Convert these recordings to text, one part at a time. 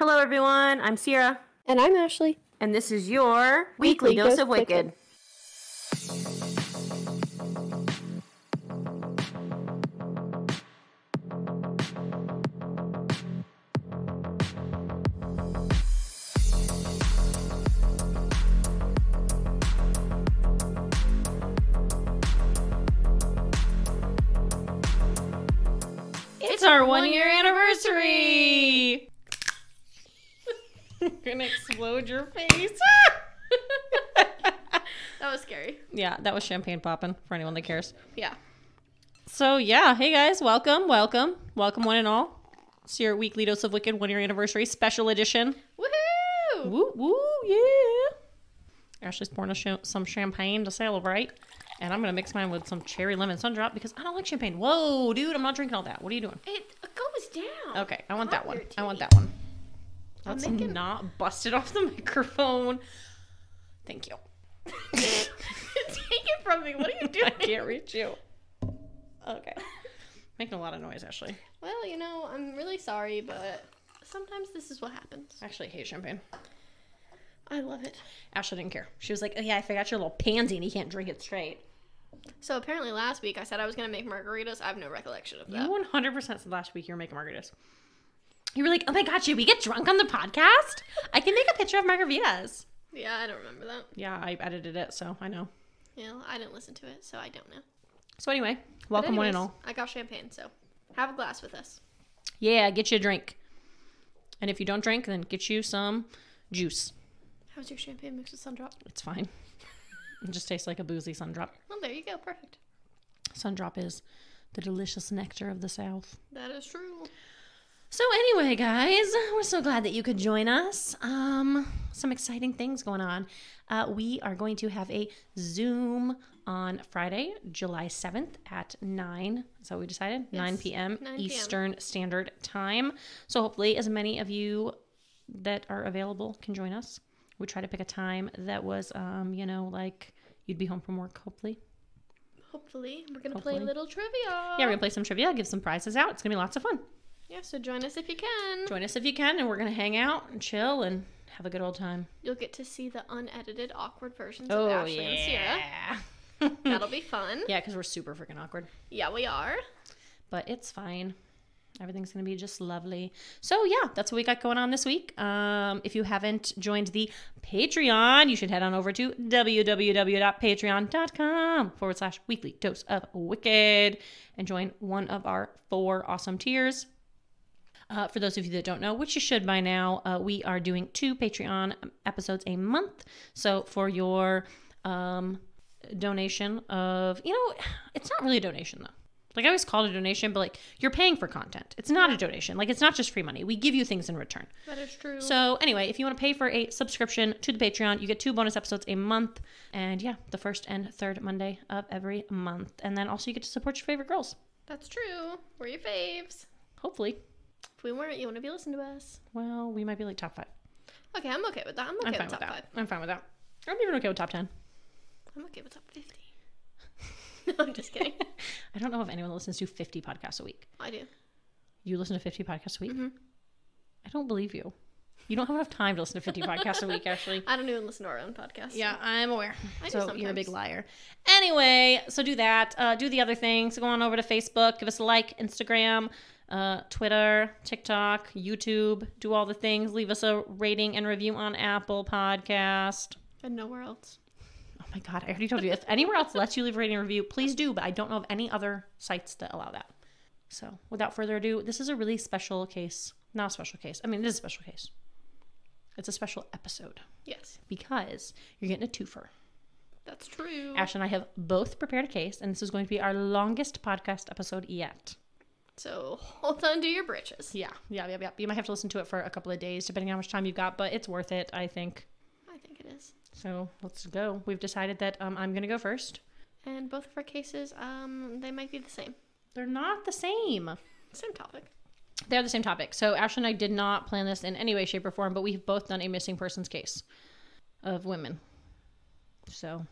Hello, everyone. I'm Sierra. And I'm Ashley. And this is your Weekly Dose of Wicked. It's our 1 year anniversary! I'm gonna explode your face. That was scary. Yeah, that was champagne popping for anyone that cares. Yeah. So yeah, hey guys, welcome one and all. It's your Weekly Dose of Wicked 1 year anniversary special edition. Woohoo! Woo woo, yeah. Ashley's pouring some champagne to celebrate. And I'm gonna mix mine with some cherry lemon sundrop because I don't like champagne. Whoa, dude, I'm not drinking all that. What are you doing? It goes down. Okay, I want that one. Your I want teeth. that one. That's not busted off the microphone. Thank you. Take it from me. What are you doing? I can't reach you. Okay. Making a lot of noise, Ashley. Well, you know, I'm really sorry, but sometimes this is what happens. I actually hate champagne. I love it. Ashley didn't care. She was like, oh yeah, I forgot your little pansy and you can't drink it straight. So apparently last week I said I was going to make margaritas. I have no recollection of that. You 100% said last week you were making margaritas. You were like, oh my god, should we get drunk on the podcast? I can make a picture of margaritas. Yeah, I don't remember that. Yeah, I edited it, so I know. Yeah, I didn't listen to it, so I don't know. So anyway, welcome one and all. I got champagne, so have a glass with us. Yeah, get you a drink. And if you don't drink, then get you some juice. How's your champagne mixed with Sundrop? It's fine. It just tastes like a boozy Sundrop. Well, there you go. Perfect. Sundrop is the delicious nectar of the South. That is true. So anyway, guys, we're so glad that you could join us. Some exciting things going on. We are going to have a Zoom on Friday, July 7th at 9. Is that what we decided? Yes. 9 p.m. 9 p.m. Eastern Standard Time. So hopefully as many of you that are available can join us. We try to pick a time that was, like you'd be home from work, hopefully. Hopefully. We're going to play a little trivia. Yeah, we're going to play some trivia, give some prizes out. It's going to be lots of fun. Yeah, so join us if you can. Join us if you can, and we're going to hang out and chill and have a good old time. You'll get to see the unedited, awkward versions of Ashley and Sierra. That'll be fun. Yeah, because we're super freaking awkward. Yeah, we are. But it's fine. Everything's going to be just lovely. So, yeah, that's what we got going on this week. If you haven't joined the Patreon, you should head on over to www.patreon.com/weekly dose of wicked and join one of our 4 awesome tiers. For those of you that don't know, which you should by now, we are doing 2 Patreon episodes a month. So for your donation of, it's not really a donation though. Like I always call it a donation, but like you're paying for content. It's not a donation. Like it's not just free money. We give you things in return. That is true. So anyway, if you want to pay for a subscription to the Patreon, you get 2 bonus episodes a month. And yeah, the first and third Monday of every month. And then also you get to support your favorite girls. That's true. We're your faves. Hopefully. If we weren't, you wouldn't be listening to us. Well, we might be like top 5. Okay, I'm okay with that. I'm okay with top 5. I'm fine with that. I'm even okay with top 10. I'm okay with top 50. No, I'm just kidding. I don't know if anyone listens to 50 podcasts a week. I do. You listen to 50 podcasts a week? Mm-hmm. I don't believe you. You don't have enough time to listen to 50 podcasts a week, Ashley. I don't even listen to our own podcast. Yeah, I'm aware. I do so sometimes. You're a big liar. Anyway, so do that. Do the other things. Go on over to Facebook. Give us a like. Instagram, Twitter, TikTok, YouTube. Do all the things. Leave us a rating and review on Apple Podcast. And nowhere else. Oh my God, I already told you. If anywhere else lets you leave a rating and review, please do. But I don't know of any other sites that allow that. So without further ado, this is a really special case. Not a special case. I mean, it is a special case. It's a special episode. Yes. Because you're getting a twofer. That's true. Ash and I have both prepared a case, and this is going to be our longest podcast episode yet. So hold on to your britches. Yeah. You might have to listen to it for a couple of days, depending on how much time you've got, but it's worth it, I think. I think it is. So let's go. We've decided that I'm going to go first. And both of our cases, they might be the same. They're not the same. Same topic. They're the same topic. So Ashley and I did not plan this in any way, shape, or form, but we've both done a missing persons case of women. So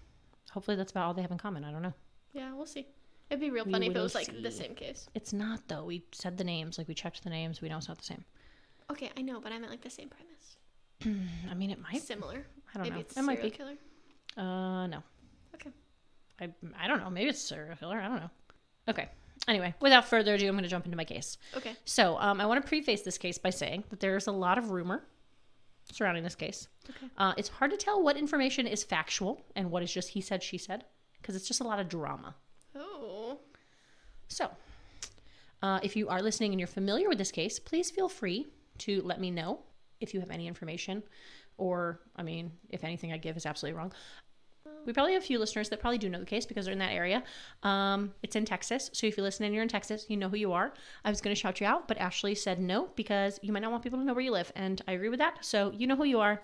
hopefully that's about all they have in common. I don't know. Yeah, we'll see. It'd be real funny if it was like the same case. It's not though. We said the names, like we checked the names. We know it's not the same. Okay, I know, but I meant like the same premise. I mean, it might. Similar. I don't know. Maybe it's it might be. killer. No. Okay. I don't know. Maybe it's a serial killer. I don't know. Okay. Anyway, without further ado, I'm going to jump into my case. Okay. So I want to preface this case by saying that there's a lot of rumor surrounding this case. Okay. It's hard to tell what information is factual and what is just he said, she said, because it's just a lot of drama. Oh. So if you are listening and you're familiar with this case, please feel free to let me know if you have any information or, I mean, if anything I give is absolutely wrong. We probably have a few listeners that probably do know the case because they're in that area. It's in Texas. So if you listen and you're in Texas, you know who you are. I was going to shout you out, but Ashley said no because you might not want people to know where you live. And I agree with that. So you know who you are.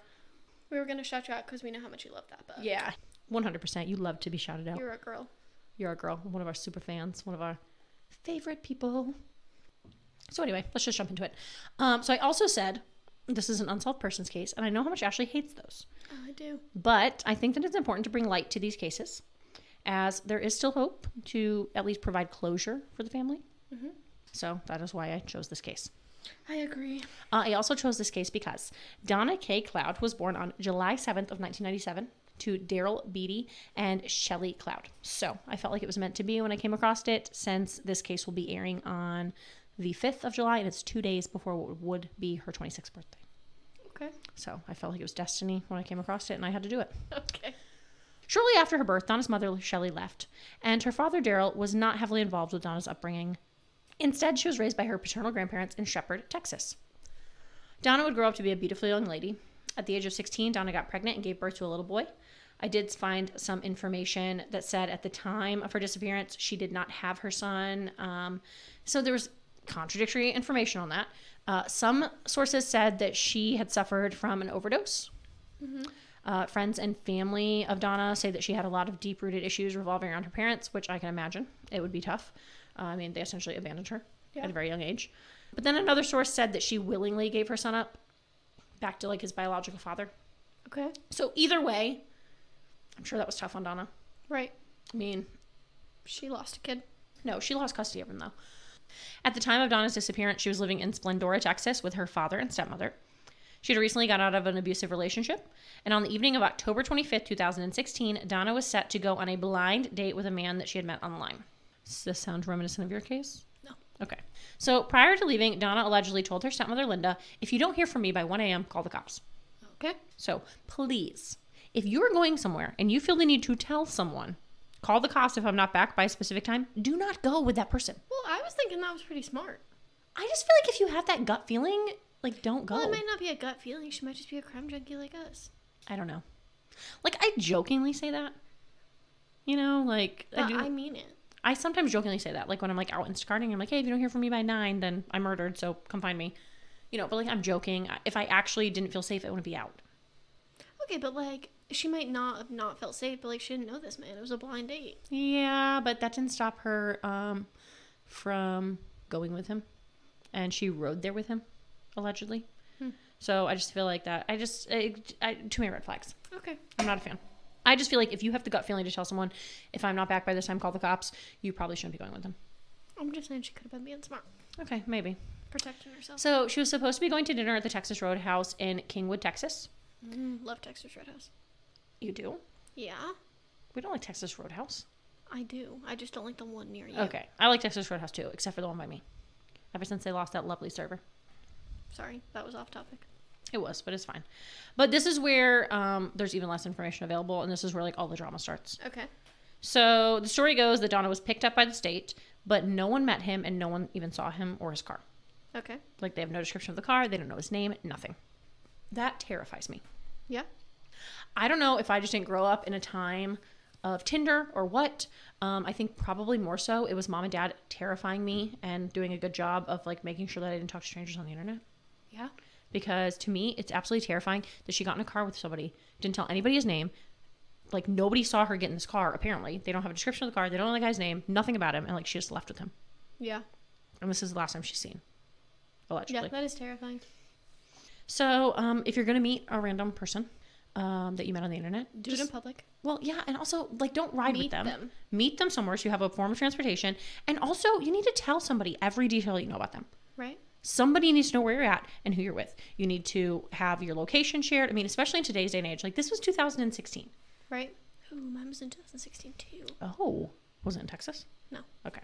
We were going to shout you out because we know how much you love that book. Yeah, 100%. You love to be shouted out. You're a girl. You're a girl. One of our super fans. One of our favorite people. So anyway, let's just jump into it. So I also said this is an unsolved persons case, and I know how much Ashley hates those. Oh, I do. But I think that it's important to bring light to these cases, as there is still hope to at least provide closure for the family. Mm-hmm. So that is why I chose this case. I agree. I also chose this case because Donna Kay Cloud was born on July 7th of 1997 to Daryl Beatty and Shelley Cloud. So I felt like it was meant to be when I came across it, since this case will be airing on the 5th of July, and it's 2 days before what would be her 26th birthday. Okay. So I felt like it was destiny when I came across it, and I had to do it. Okay. Shortly after her birth, Donna's mother, Shelley, left, and her father, Daryl, was not heavily involved with Donna's upbringing. Instead, she was raised by her paternal grandparents in Shepherd, Texas. Donna would grow up to be a beautiful young lady. At the age of 16, Donna got pregnant and gave birth to a little boy. I did find some information that said at the time of her disappearance, she did not have her son. So there was contradictory information on that. Some sources said that she had suffered from an overdose. Mm-hmm. Friends and family of Donna say that she had a lot of deep-rooted issues revolving around her parents, which I can imagine. It would be tough. I mean, they essentially abandoned her at a very young age. But then another source said that she willingly gave her son up back to like his biological father. Okay. So either way, I'm sure that was tough on Donna. Right. I mean, she lost a kid. No, she lost custody of him though. At the time of Donna's disappearance, she was living in Splendora, Texas with her father and stepmother. She had recently got out of an abusive relationship, and on the evening of October 25th, 2016, Donna was set to go on a blind date with a man that she had met online. Does this sound reminiscent of your case? No. Okay. So prior to leaving, Donna allegedly told her stepmother, Linda, if you don't hear from me by 1 a.m., call the cops. Okay. So please, if you are going somewhere and you feel the need to tell someone, call the cops if I'm not back by a specific time, do not go with that person. Well, I was thinking that was pretty smart. I just feel like if you have that gut feeling, like, don't go. Well, it might not be a gut feeling. She might just be a crime junkie like us. I don't know. Like, I jokingly say that. You know, like, I mean it. I sometimes jokingly say that. Like, when I'm, like, out Instacarting, I'm like, hey, if you don't hear from me by 9, then I'm murdered, so come find me. You know, but, like, I'm joking. If I actually didn't feel safe, I wouldn't be out. Okay, but, like, she might not have not felt safe, but, like, she didn't know this man. It was a blind date. Yeah, but that didn't stop her from going with him. And she rode there with him, allegedly. So I just feel like that. Too many red flags. Okay. I'm not a fan. I just feel like if you have the gut feeling to tell someone, if I'm not back by this time, call the cops, you probably shouldn't be going with them. I'm just saying she could have been being smart. Okay, maybe. Protecting herself. So she was supposed to be going to dinner at the Texas Roadhouse in Kingwood, Texas. Love Texas Roadhouse. You do? Yeah. We don't like Texas Roadhouse. I do. I just don't like the one near you. Okay. I like Texas Roadhouse too, except for the one by me. Ever since they lost that lovely server. Sorry, that was off topic. It was, but it's fine. But this is where there's even less information available, and this is where like all the drama starts. Okay. So the story goes that Donna was picked up by the state, but no one met him and no one even saw him or his car. Okay. Like, they have no description of the car, they don't know his name, nothing. That terrifies me. Yeah. I don't know if I just didn't grow up in a time of Tinder or what. I think probably more so it was mom and dad terrifying me and doing a good job of like making sure that I didn't talk to strangers on the internet. Yeah. Because to me, it's absolutely terrifying that she got in a car with somebody, didn't tell anybody his name. Like, nobody saw her get in this car, apparently. They don't have a description of the car. They don't know the guy's name. Nothing about him. And, like, she just left with him. Yeah. And this is the last time she's seen. Allegedly. Yeah, that is terrifying. So, if you're going to meet a random person that you met on the internet. Do it in public. Well, yeah. And also, like, don't ride with them. Meet them. Meet them somewhere so you have a form of transportation. And also, you need to tell somebody every detail you know about them. Right. Somebody needs to know where you're at and who you're with. You need to have your location shared. I mean, especially in today's day and age. Like, this was 2016. Right. Ooh, mine was in 2016 too. Oh, was it in Texas? No. Okay.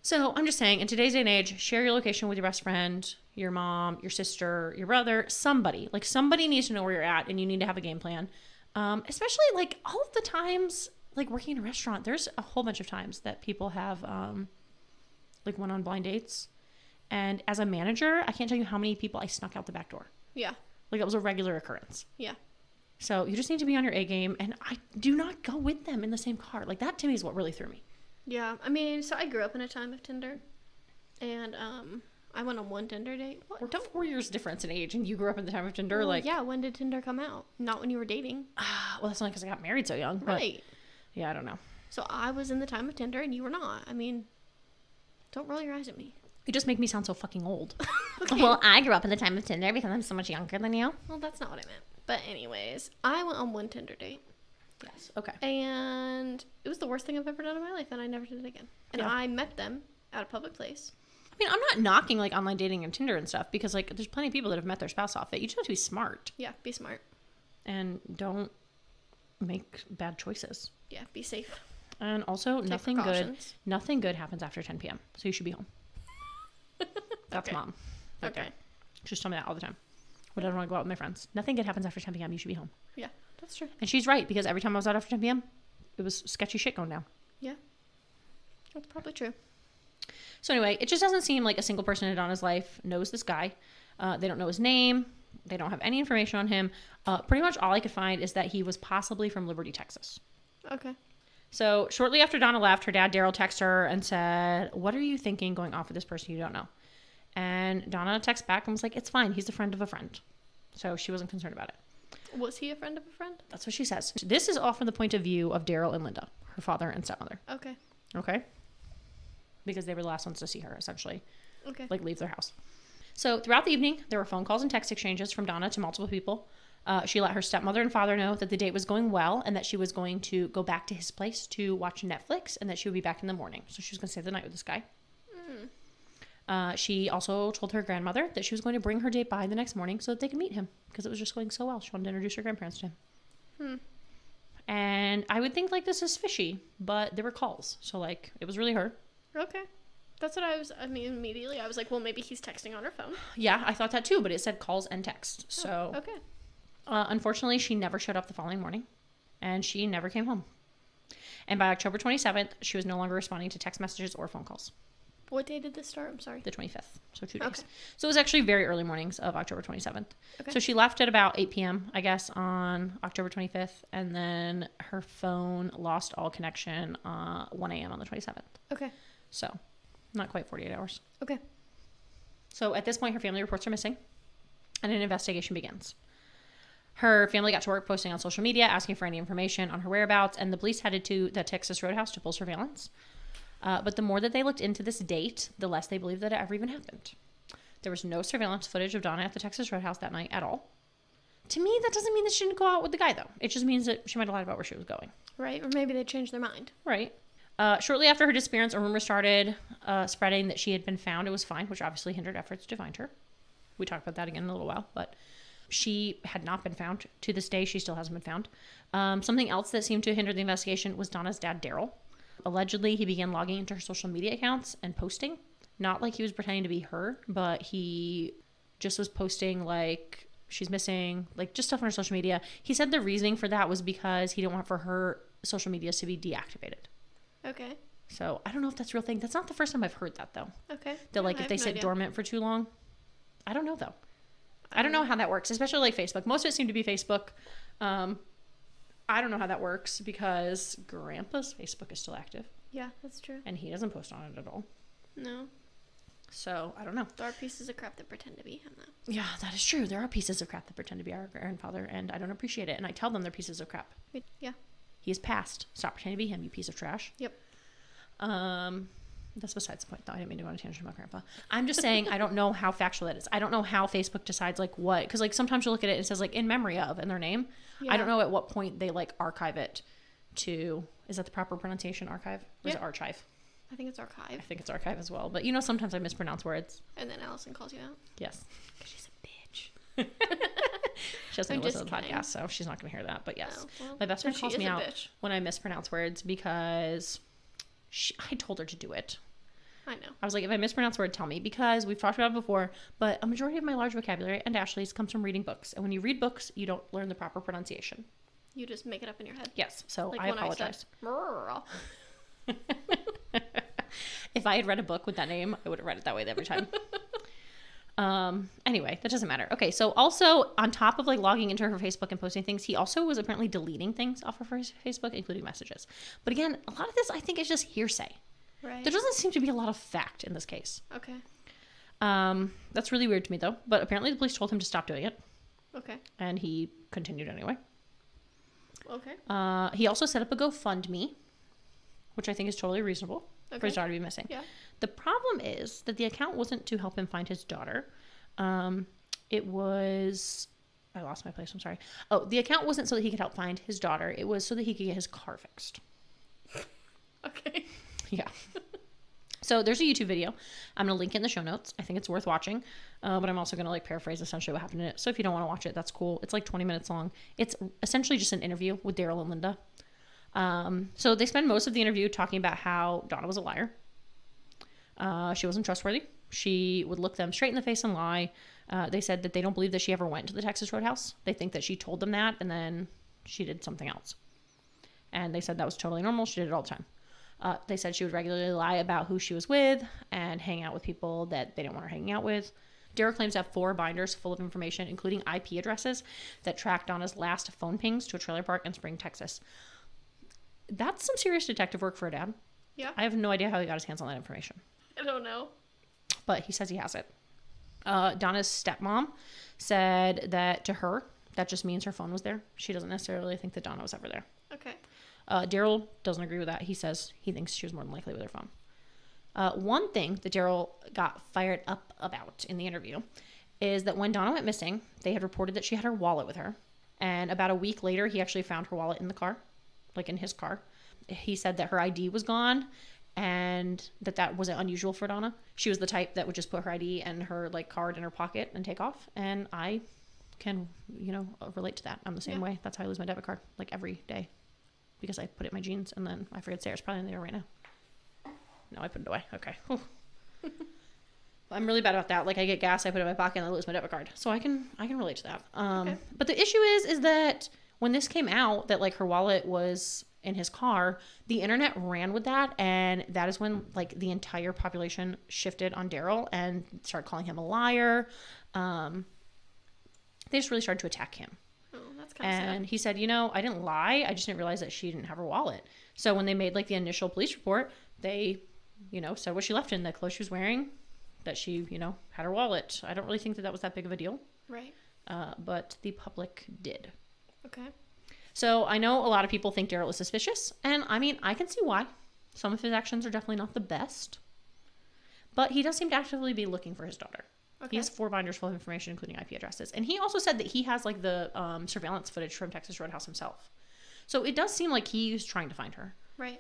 So I'm just saying, in today's day and age, share your location with your best friend, your mom, your sister, your brother, somebody. Like, somebody needs to know where you're at, and you need to have a game plan. Especially, like, all of the times, like, working in a restaurant, there's a whole bunch of times that people have, like, went on blind dates. And as a manager, I can't tell you how many people I snuck out the back door. Yeah. Like, it was a regular occurrence. Yeah. So you just need to be on your A game, and I do not go with them in the same car. Like, that to me is what really threw me. Yeah. I mean, so I grew up in a time of Tinder, and I went on one Tinder date. We're 4 years difference in age, and you grew up in the time of Tinder. Well, like, yeah, when did Tinder come out? Not when you were dating. Well, that's only because I got married so young. But, Right. yeah, I don't know. So I was in the time of Tinder, and you were not. I mean, don't roll your eyes at me. You just make me sound so fucking old. Okay. Well, I grew up in the time of Tinder because I'm so much younger than you. Well, that's not what I meant. But anyways, I went on one Tinder date. Yes. Okay. And it was the worst thing I've ever done in my life, and I never did it again. And Yeah. I met them at a public place. I mean, I'm not knocking, like, online dating and Tinder and stuff because, like, there's plenty of people that have met their spouse off it. You just have to be smart Yeah, be smart. and don't make bad choices. Yeah, be safe. And also, Take nothing precautions. good happens after 10 p.m. So you should be home. That's Okay. mom. Okay. Just tell me that all the time. Whenever I want to go out with my friends. Nothing good happens after 10 p.m. You should be home. Yeah, that's true. And she's right, because every time I was out after 10 p.m., it was sketchy shit going down. Yeah, that's probably true. So anyway, it just doesn't seem like a single person in Donna's life knows this guy. They don't know his name. They don't have any information on him. Pretty much all I could find is that he was possibly from Liberty, Texas. Okay. So shortly after Donna left, her dad, Daryl, texted her and said, "What are you thinking going off with this person you don't know?" And Donna texted back and was like, "It's fine. He's a friend of a friend." So she wasn't concerned about it. Was he a friend of a friend? That's what she says. This is all from the point of view of Daryl and Linda, her father and stepmother. Okay. Okay? Because they were the last ones to see her, essentially. Okay. Like, leave their house. So throughout the evening, there were phone calls and text exchanges from Donna to multiple people. She let her stepmother and father know that the date was going well and that she was going to go back to his place to watch Netflix and that she would be back in the morning. So she was going to stay the night with this guy. She also told her grandmother that she was going to bring her date by the next morning so that they could meet him because it was just going so well. She wanted to introduce her grandparents to him. And I would think, like, this is fishy, but there were calls. So, like, it was really her. Okay. That's what I mean, immediately I was like, well, maybe he's texting on her phone. Yeah, I thought that too, but it said calls and text. So, Okay. Unfortunately, she never showed up the following morning and she never came home. And by October 27th, she was no longer responding to text messages or phone calls. What day did this start? I'm sorry. The 25th, so 2 days. Okay. So it was actually very early mornings of October 27th. Okay. So she left at about 8 p.m., I guess, on October 25th, and then her phone lost all connection 1 a.m. on the 27th. Okay. So not quite 48 hours. Okay. So at this point, her family reports her missing, and an investigation begins. Her family got to work posting on social media, asking for any information on her whereabouts, and the police headed to the Texas Roadhouse to pull surveillance. But the more that they looked into this date, the less they believed that it ever even happened. There was no surveillance footage of Donna at the Texas Roadhouse that night at all. To me, that doesn't mean that she didn't go out with the guy, though. It just means that she might have lied about where she was going. Right. Or maybe they changed their mind. Right. Shortly after her disappearance, a rumor started spreading that she had been found. It was fine, which obviously hindered efforts to find her. We talked about that again in a little while, but she had not been found. To this day, she still hasn't been found. Something else that seemed to hinder the investigation was Donna's dad, Daryl. Allegedly, he began logging into her social media accounts and posting. Not like he was pretending to be her, but he just was posting, like, she's missing, like, just stuff on her social media. He said the reasoning for that was because he didn't want for her social medias to be deactivated. Okay. So, I don't know if that's a real thing. That's not the first time I've heard that, though. Okay. That, like, I if they have no sit idea. dormant for too long. I don't know, though. I don't know how that works, especially, like, Facebook. Most of it seemed to be Facebook. I don't know how that works because Grandpa's Facebook is still active. Yeah, that's true. And he doesn't post on it at all. No. So, I don't know. There are pieces of crap that pretend to be him, though. Yeah, that is true. There are pieces of crap that pretend to be our grandfather, and I don't appreciate it. And I tell them they're pieces of crap. Yeah. He is past. Stop pretending to be him, you piece of trash. Yep. That's besides the point, though. I didn't mean to go on a tangent about Grandpa. I'm just saying I don't know how factual that is. I don't know how Facebook decides, like, what. Because, like, sometimes you look at it and it says, like, in memory of, and their name. Yeah. I don't know at what point they, like, archive it to... Is that the proper pronunciation, archive? Or is it archive? I think it's archive. I think it's archive as well. But you know, sometimes I mispronounce words. And then Allison calls you out. Yes. Because she's a bitch. She doesn't listen to the podcast, so she's not going to hear that. But yes, my best friend calls me out when I mispronounce words because I told her to do it. I know. I was like, if I mispronounce a word, tell me, because we've talked about it before, but a majority of my large vocabulary and Ashley's comes from reading books. And when you read books, you don't learn the proper pronunciation. You just make it up in your head. Yes. So like I apologize. If I had read a book with that name, I would have read it that way every time. Anyway, that doesn't matter. Okay. So also on top of like logging into her Facebook and posting things, he also was apparently deleting things off of her Facebook, including messages. But again, a lot of this I think is just hearsay. Right. There doesn't seem to be a lot of fact in this case. Okay. That's really weird to me though. But apparently the police told him to stop doing it. Okay. And he continued anyway. Okay. He also set up a GoFundMe, which I think is totally reasonable for his daughter to be missing. Yeah. The problem is that the account wasn't to help him find his daughter. It was... I lost my place. I'm sorry. Oh, the account wasn't so that he could help find his daughter. It was so that he could get his car fixed. Okay. Yeah. So there's a YouTube video. I'm going to link it in the show notes. I think it's worth watching. But I'm also going to like paraphrase essentially what happened in it. So if you don't want to watch it, that's cool. It's like 20 minutes long. It's essentially just an interview with Daryl and Linda. So they spend most of the interview talking about how Donna was a liar. She wasn't trustworthy. She would look them straight in the face and lie. They said that they don't believe that she ever went to the Texas Roadhouse. They think that she told them that and then she did something else. And they said that was totally normal. She did it all the time. They said she would regularly lie about who she was with and hang out with people that they didn't want her hanging out with. Daryl claims to have 4 binders full of information, including IP addresses that track Donna's last phone pings to a trailer park in Spring, Texas. That's some serious detective work for a dad. Yeah. I have no idea how he got his hands on that information. I don't know. But he says he has it. Donna's stepmom said that to her, that just means her phone was there. She doesn't necessarily think that Donna was ever there. Okay. Daryl doesn't agree with that. He says he thinks she was more than likely with her phone. One thing that Daryl got fired up about in the interview is that when Donna went missing, they had reported that she had her wallet with her. And about a week later, he actually found her wallet in the car, like in his car. He said that her ID was gone and that wasn't unusual for Donna. She was the type that would just put her ID and her like card in her pocket and take off. And I can, relate to that. I'm the same way. That's how I lose my debit card, like every day. Because I put it in my jeans and then I forget Sarah's probably in there right now. No, I put it away. Okay. I'm really bad about that. Like I get gas, I put it in my pocket and I lose my debit card. So I can relate to that. Okay. But the issue is that when this came out that like her wallet was in his car, the internet ran with that. And that is when like the entire population shifted on Daryl and started calling him a liar. They just really started to attack him. And he said, I didn't lie. I just didn't realize that she didn't have her wallet. So when they made like the initial police report, they, said what she left in, the clothes she was wearing, that she, had her wallet. I don't really think that was that big of a deal. Right. But the public did. Okay. So I know a lot of people think Daryl is suspicious. And I mean, I can see why. Some of his actions are definitely not the best. But he does seem to actively be looking for his daughter. Okay. He has 4 binders full of information, including IP addresses. And he also said that he has like the surveillance footage from Texas Roadhouse himself. So it does seem like he's trying to find her. Right.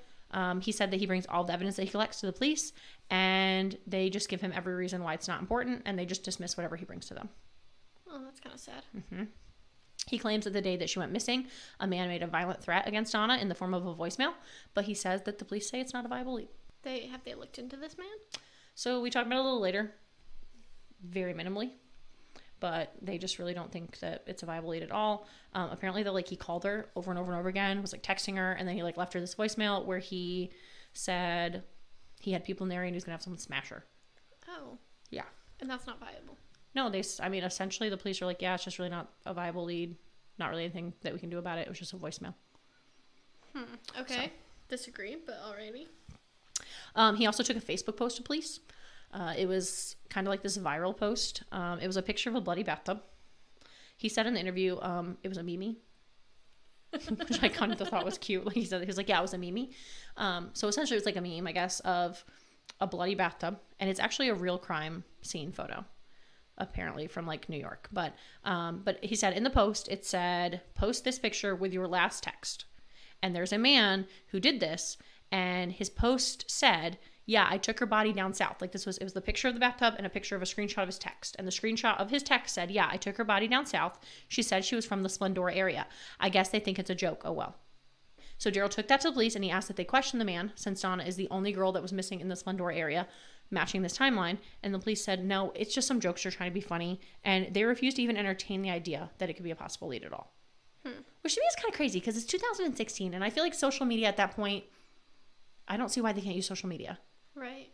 He said that he brings all the evidence that he collects to the police and they just give him every reason why it's not important and they just dismiss whatever he brings to them. Oh, that's kind of sad. Mm-hmm. He claims that the day that she went missing, a man made a violent threat against Donna in the form of a voicemail, but he says that the police say it's not a viable lead. Have they looked into this man? So we talk about it a little later. Very minimally, but they just really don't think that it's a viable lead at all. Apparently he called her over and over and over again, was like texting her, and then he like left her this voicemail where he said he had people in there and he was gonna have someone smash her. Oh. Yeah. And that's not viable. No, essentially the police are like, yeah, it's just really not a viable lead. Not really anything that we can do about it. It was just a voicemail. Okay. So. Disagree, but alrighty. He also took a Facebook post to police. It was kind of like this viral post. It was a picture of a bloody bathtub. He said in the interview, it was a meme, which I kind of thought was cute. Like he was like, yeah, it was a meme. So essentially it's like a meme, I guess, of a bloody bathtub. And it's actually a real crime scene photo, apparently from like New York. But he said in the post, it said, post this picture with your last text. And there's a man who did this. And his post said, yeah, I took her body down south. Like it was the picture of the bathtub and a picture of a screenshot of his text. And the screenshot of his text said, yeah, I took her body down south. She said she was from the Splendora area. I guess they think it's a joke. Oh, well. So Daryl took that to the police and he asked that they question the man, since Donna is the only girl that was missing in the Splendora area, matching this timeline. And the police said, no, it's just some jokester trying to be funny. And they refused to even entertain the idea that it could be a possible lead at all. Which to me is kind of crazy because it's 2016. And I feel like social media at that point, I don't see why they can't use social media. Right.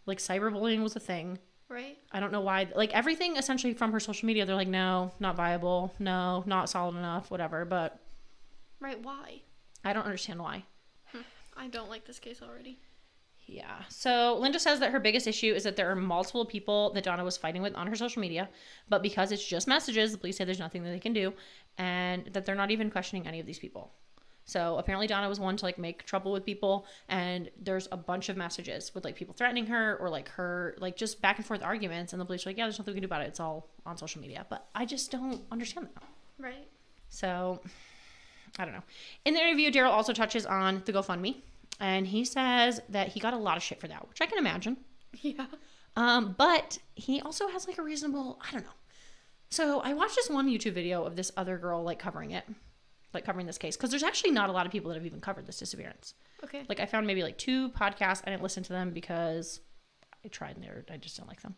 Like cyberbullying was a thing. Right. I don't know why. Like everything essentially from her social media, they're like, no, not viable. No, not solid enough, whatever. But. Right. Why? I don't understand why. I don't like this case already. Yeah. So Linda says that her biggest issue is that there are multiple people that Donna was fighting with on her social media, but because it's just messages, the police say there's nothing that they can do, and that they're not even questioning any of these people. So apparently Donna was one to like make trouble with people, and there's a bunch of messages with like people threatening her or like her like just back and forth arguments, and the police are like, yeah, there's nothing we can do about it. It's all on social media. But I just don't understand that. Right. So I don't know. In the interview, Daryl also touches on the GoFundMe, and he says that he got a lot of shit for that, which I can imagine. Yeah. But he also has like a reasonable, I don't know. So I watched this one YouTube video of this other girl like covering it, like covering this case, because there's actually not a lot of people that have even covered this disappearance. Okay. Like I found maybe like 2 podcasts. I didn't listen to them because I tried and I just didn't like them.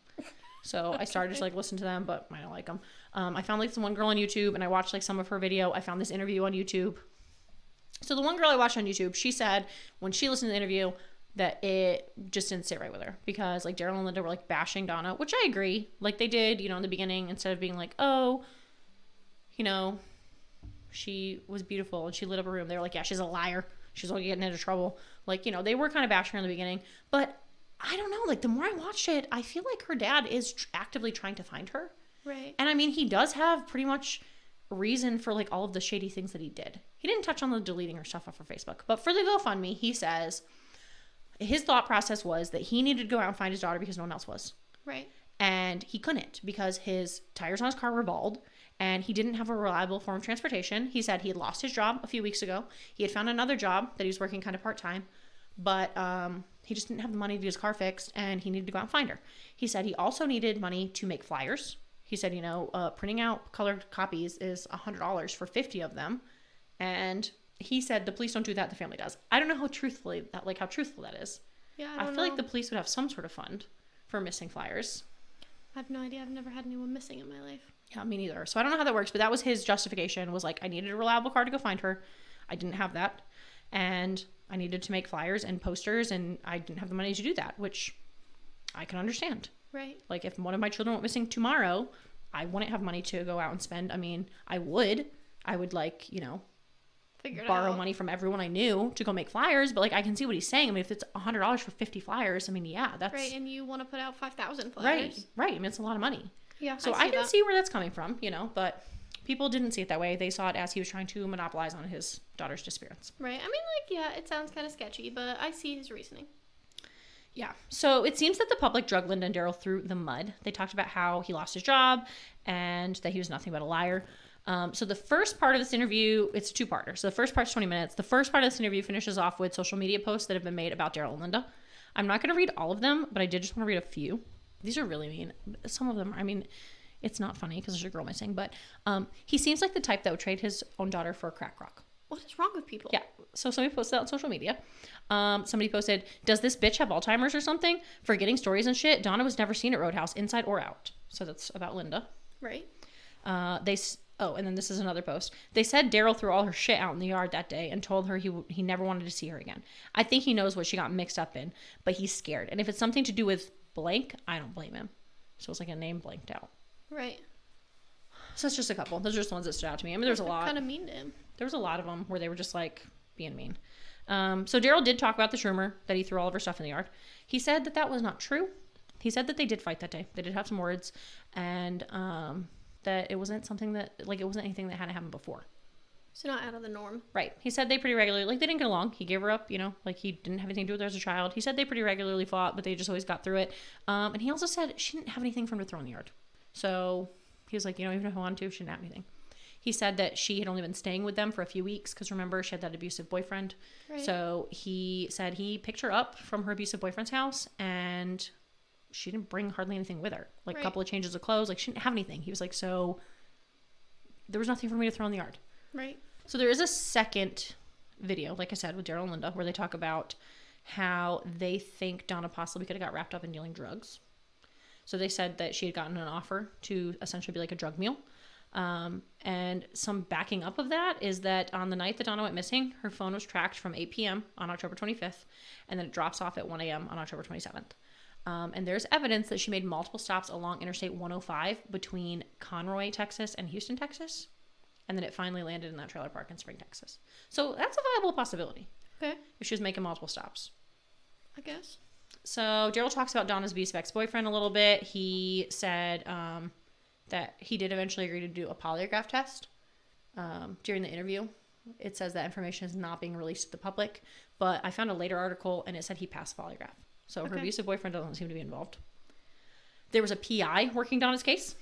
So I started to like listen to them, but I don't like them. I found like this one girl on YouTube and I watched like some of her video. I found this interview on YouTube. So the one girl I watched on YouTube, she said when she listened to the interview that it just didn't sit right with her because like Daryl and Linda were like bashing Donna, which I agree. Like they did, you know, in the beginning, instead of being like, oh, you know, she was beautiful and she lit up a room. They were like, yeah, she's a liar. She's only getting into trouble. Like, you know, they were kind of bashing her in the beginning, but I don't know. Like the more I watched it, I feel like her dad is actively trying to find her. Right. And I mean, he does have pretty much reason for like all of the shady things that he did. He didn't touch on the deleting her stuff off her Facebook, but for the GoFundMe, he says his thought process was that he needed to go out and find his daughter because no one else was. Right. And he couldn't because his tires on his car were bald and he didn't have a reliable form of transportation. He said he had lost his job a few weeks ago. He had found another job that he was working kind of part-time, but he just didn't have the money to get his car fixed and he needed to go out and find her. He said he also needed money to make flyers. He said, you know, printing out colored copies is $100 for 50 of them. And he said the police don't do that, the family does. I don't know how truthful that is. Yeah, I feel like the police would have some sort of fund for missing flyers. I have no idea. I've never had anyone missing in my life. Yeah, me neither. So I don't know how that works, but that was his justification, was like, I needed a reliable car to go find her. I didn't have that. And I needed to make flyers and posters, and I didn't have the money to do that, which I can understand. Right. Like, if one of my children went missing tomorrow, I wouldn't have money to go out and spend. I mean, I would like, you know, borrow money from everyone I knew to go make flyers, but like I can see what he's saying. I mean, if it's $100 for 50 flyers, I mean, yeah, that's right. And you want to put out 5,000 flyers, right? I mean, it's a lot of money. Yeah. So I can see where that's coming from, you know, but people didn't see it that way. They saw it as he was trying to monopolize on his daughter's disappearance. Right. I mean, like, yeah, it sounds kind of sketchy, but I see his reasoning. Yeah. So it seems that the public drug Linda and Daryl through the mud. They talked about how he lost his job and that he was nothing but a liar. So the first part of this interview, it's a 2-parter. So the first part's 20 minutes. The first part of this interview finishes off with social media posts that have been made about Daryl and Linda. I'm not going to read all of them, but I did just want to read a few. These are really mean. Some of them, I mean, it's not funny because there's a girl missing, but he seems like the type that would trade his own daughter for a crack rock. What is wrong with people? Yeah. So somebody posted that on social media. Somebody posted, does this bitch have Alzheimer's or something? Forgetting stories and shit. Donna was never seen at Roadhouse, inside or out. So that's about Linda. Right. And then this is another post. They said Daryl threw all her shit out in the yard that day and told her he never wanted to see her again. I think he knows what she got mixed up in, but he's scared. And if it's something to do with blank, I don't blame him. So it's like a name blanked out. Right. So it's just a couple. Those are just the ones that stood out to me. I mean, there's a lot. Kind of mean to him. There was a lot of them where they were just like being mean. So Daryl did talk about this rumor that he threw all of her stuff in the yard. He said that was not true. He said that they did fight that day. They did have some words, and that it wasn't something that, like, it wasn't anything that hadn't happened before. So not out of the norm. Right. He said they pretty regularly, like, they didn't get along. He gave her up, you know, like, he didn't have anything to do with her as a child. He said they pretty regularly fought, but they just always got through it. And he also said she didn't have anything for him to throw in the yard. So he was like, you know, even if I wanted to, she didn't have anything. He said that she had only been staying with them for a few weeks because remember, she had that abusive boyfriend. Right. So he said he picked her up from her abusive boyfriend's house and she didn't bring hardly anything with her. Like a couple of changes of clothes. Like she didn't have anything. He was like, so there was nothing for me to throw in the yard. Right. So there is a second video, like I said, with Daryl and Linda, where they talk about how they think Donna possibly could have got wrapped up in dealing drugs. So they said that she had gotten an offer to essentially be like a drug mule. And some backing up of that is that on the night that Donna went missing, her phone was tracked from 8 p.m. on October 25th, and then it drops off at 1 a.m. on October 27th. And there's evidence that she made multiple stops along Interstate 105 between Conroy, Texas, and Houston, Texas. And then it finally landed in that trailer park in Spring, Texas. So that's a viable possibility. Okay. If she was making multiple stops. I guess. So Daryl talks about Donna's abusive ex-boyfriend a little bit. He said that he did eventually agree to do a polygraph test during the interview. It says that information is not being released to the public, but I found a later article and it said he passed the polygraph. So her abusive boyfriend doesn't seem to be involved. There was a PI working Donna's case.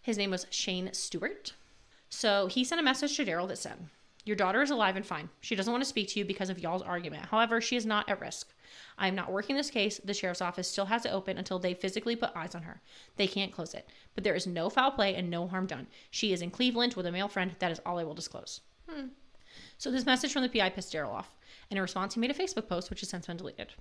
His name was Shane Stewart. So he sent a message to Daryl that said, "Your daughter is alive and fine. She doesn't want to speak to you because of y'all's argument. However, she is not at risk. I am not working this case. The sheriff's office still has it open until they physically put eyes on her. They can't close it. But there is no foul play and no harm done. She is in Cleveland with a male friend. That is all I will disclose." So this message from the PI pissed Daryl off. In a response, he made a Facebook post, which has since been deleted.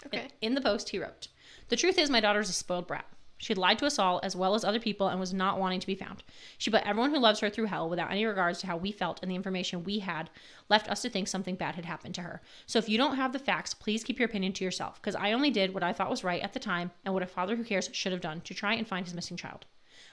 Okay. In the post, he wrote, "The truth is my daughter is a spoiled brat. She had lied to us all as well as other people and was not wanting to be found. She put everyone who loves her through hell without any regards to how we felt, and the information we had left us to think something bad had happened to her. So if you don't have the facts, please keep your opinion to yourself, because I only did what I thought was right at the time and what a father who cares should have done to try and find his missing child.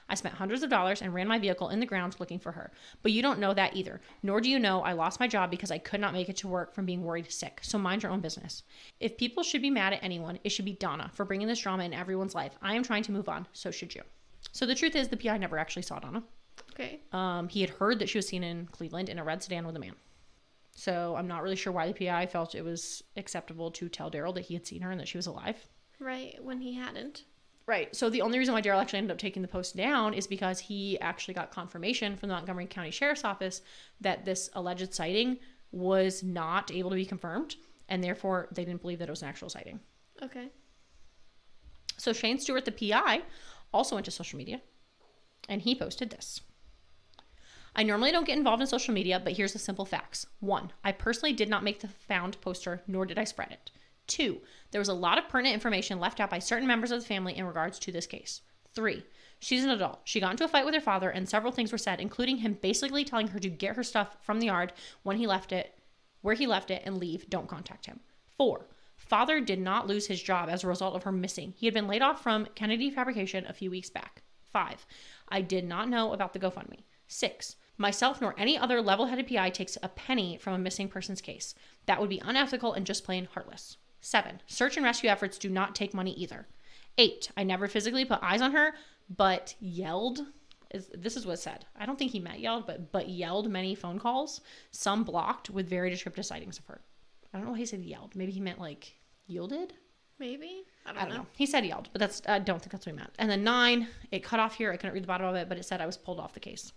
I spent hundreds of dollars and ran my vehicle in the ground looking for her. But you don't know that either. Nor do you know I lost my job because I could not make it to work from being worried sick. So mind your own business. If people should be mad at anyone, it should be Donna for bringing this drama in everyone's life. I am trying to move on. So should you." So the truth is the PI never actually saw Donna. Okay. He had heard that she was seen in Cleveland in a red sedan with a man. So I'm not really sure why the PI felt it was acceptable to tell Daryl that he had seen her and that she was alive. Right, when he hadn't. Right. So the only reason why Daryl actually ended up taking the post down is because he actually got confirmation from the Montgomery County Sheriff's Office that this alleged sighting was not able to be confirmed, and therefore they didn't believe that it was an actual sighting. Okay. So Shane Stewart, the PI, also went to social media, and he posted this. "I normally don't get involved in social media, but here's the simple facts. 1, I personally did not make the found poster, nor did I spread it. 2, there was a lot of pertinent information left out by certain members of the family in regards to this case. 3, she's an adult. She got into a fight with her father and several things were said, including him basically telling her to get her stuff from the yard when he left it, where he left it, and leave. Don't contact him. 4, father did not lose his job as a result of her missing. He had been laid off from Kennedy Fabrication a few weeks back. 5, I did not know about the GoFundMe. 6, myself nor any other level-headed PI takes a penny from a missing person's case. That would be unethical and just plain heartless. 7, search and rescue efforts do not take money either. 8, I never physically put eyes on her, but yelled. This is what it said. I don't think he meant yelled, but yelled many phone calls, some blocked with very descriptive sightings of her." I don't know why he said yelled. Maybe he meant like yielded? Maybe? I don't know. He said yelled, but I don't think that's what he meant. And then 9, it cut off here. I couldn't read the bottom of it, but it said I was pulled off the case.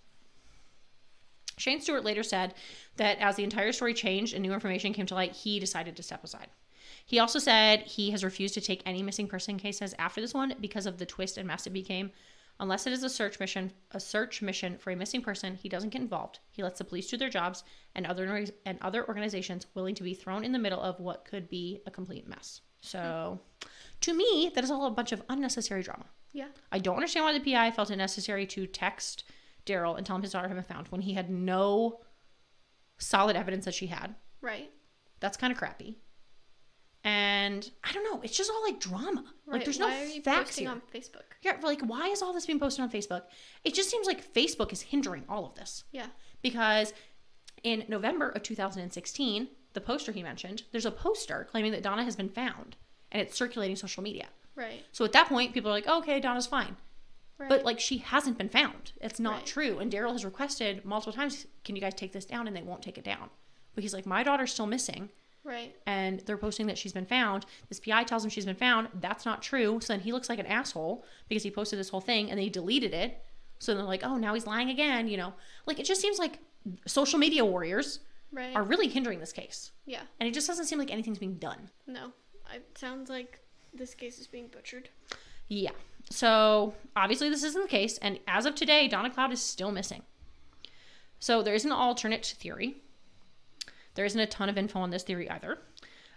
Shane Stewart later said that as the entire story changed and new information came to light, he decided to step aside. He also said he has refused to take any missing person cases after this one because of the twist and mess it became. Unless it is a search mission for a missing person, he doesn't get involved. He lets the police do their jobs and other organizations willing to be thrown in the middle of what could be a complete mess. So, to me, that is all a bunch of unnecessary drama. Yeah. I don't understand why the PI felt it necessary to text Daryl and tell him his daughter had been found when he had no solid evidence that she had. Right. That's kind of crappy. And I don't know. It's just all like drama. Right. Like there's why no are you facts posting here. on Facebook? Yeah, like why is all this being posted on Facebook? It just seems like Facebook is hindering all of this. Yeah. Because in November of 2016, the poster he mentioned, there's a poster claiming that Donna has been found and it's circulating social media. Right. So at that point, people are like, oh, okay, Donna's fine. Right. But like she hasn't been found. It's not Right. true. And Daryl has requested multiple times, can you guys take this down? And they won't take it down. But he's like, my daughter's still missing. Right. And they're posting that she's been found. This PI tells him she's been found. That's not true. So then he looks like an asshole because he posted this whole thing and they deleted it. So they're like, oh, now he's lying again, you know. Like, it just seems like social media warriors are really hindering this case. Yeah. And it just doesn't seem like anything's being done. No. It sounds like this case is being butchered. Yeah. So, obviously this isn't the case. And as of today, Donna Cloud is still missing. So, there is an alternate theory. There isn't a ton of info on this theory either.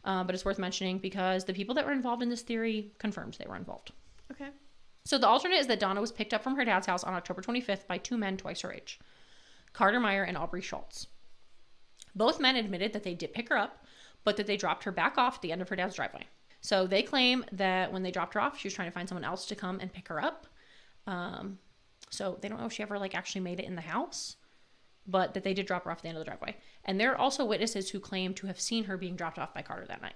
But it's worth mentioning because the people that were involved in this theory confirmed they were involved. Okay. So the alternate is that Donna was picked up from her dad's house on October 25th by two men twice her age, Carter Meyer and Aubrey Schultz. Both men admitted that they did pick her up, but that they dropped her back off at the end of her dad's driveway. So they claim that when they dropped her off, she was trying to find someone else to come and pick her up. So they don't know if she ever actually made it in the house, but that they did drop her off at the end of the driveway. And there are also witnesses who claim to have seen her being dropped off by Carter that night.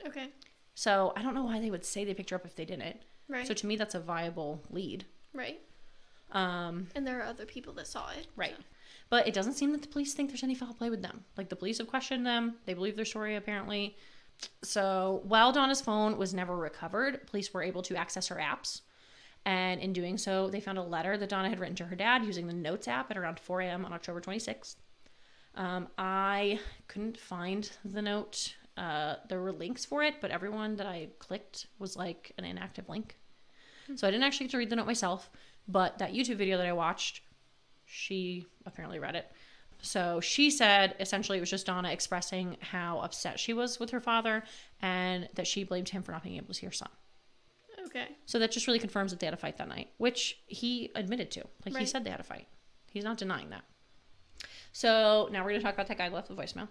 Okay. So I don't know why they would say they picked her up if they didn't. Right. So to me, that's a viable lead. Right. And there are other people that saw it. Right. So. But it doesn't seem that the police think there's any foul play with them. Like, the police have questioned them. They believe their story, apparently. So while Donna's phone was never recovered, police were able to access her apps. And in doing so, they found a letter that Donna had written to her dad using the Notes app at around 4 a.m. on October 26th. I couldn't find the note. There were links for it, but everyone that I clicked was like an inactive link. So I didn't actually get to read the note myself, but that YouTube video that I watched, she apparently read it. So she said essentially it was just Donna expressing how upset she was with her father and that she blamed him for not being able to see her son. Okay. So that just really confirms that they had a fight that night, which he admitted to. Like, right. He said they had a fight. He's not denying that. So now we're going to talk about that guy who left the voicemail.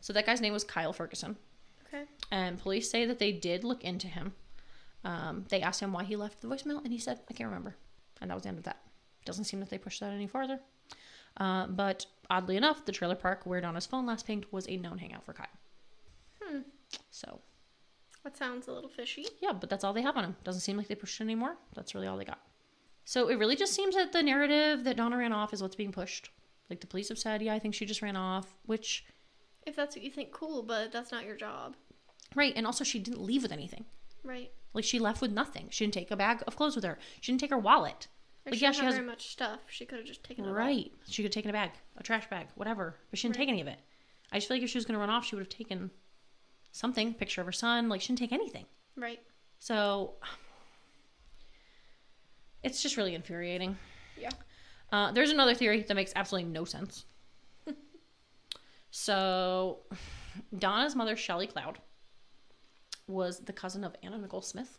So that guy's name was Kyle Ferguson. Okay. And police say that they did look into him. They asked him why he left the voicemail, and he said, I can't remember. And that was the end of that. Doesn't seem that they pushed that any farther. But oddly enough, the trailer park where Donna's phone last pinged was a known hangout for Kyle. So. That sounds a little fishy. Yeah, but that's all they have on him. Doesn't seem like they pushed it anymore. That's really all they got. So it really just seems that the narrative that Donna ran off is what's being pushed. Like, the police have said, yeah, I think she just ran off, which... If that's what you think, cool, but that's not your job. Right, and also she didn't leave with anything. Right. Like, she left with nothing. She didn't take a bag of clothes with her. She didn't take her wallet. Like, Like, she yeah, didn't she have has... very much stuff. She could have just taken it all. Right. She could have taken a bag, a trash bag, whatever. But she didn't take any of it. I just feel like if she was going to run off, she would have taken something, picture of her son. Like, she didn't take anything. Right. So, it's just really infuriating. Yeah. There's another theory that makes absolutely no sense. So, Donna's mother, Shelley Cloud, was the cousin of Anna Nicole Smith.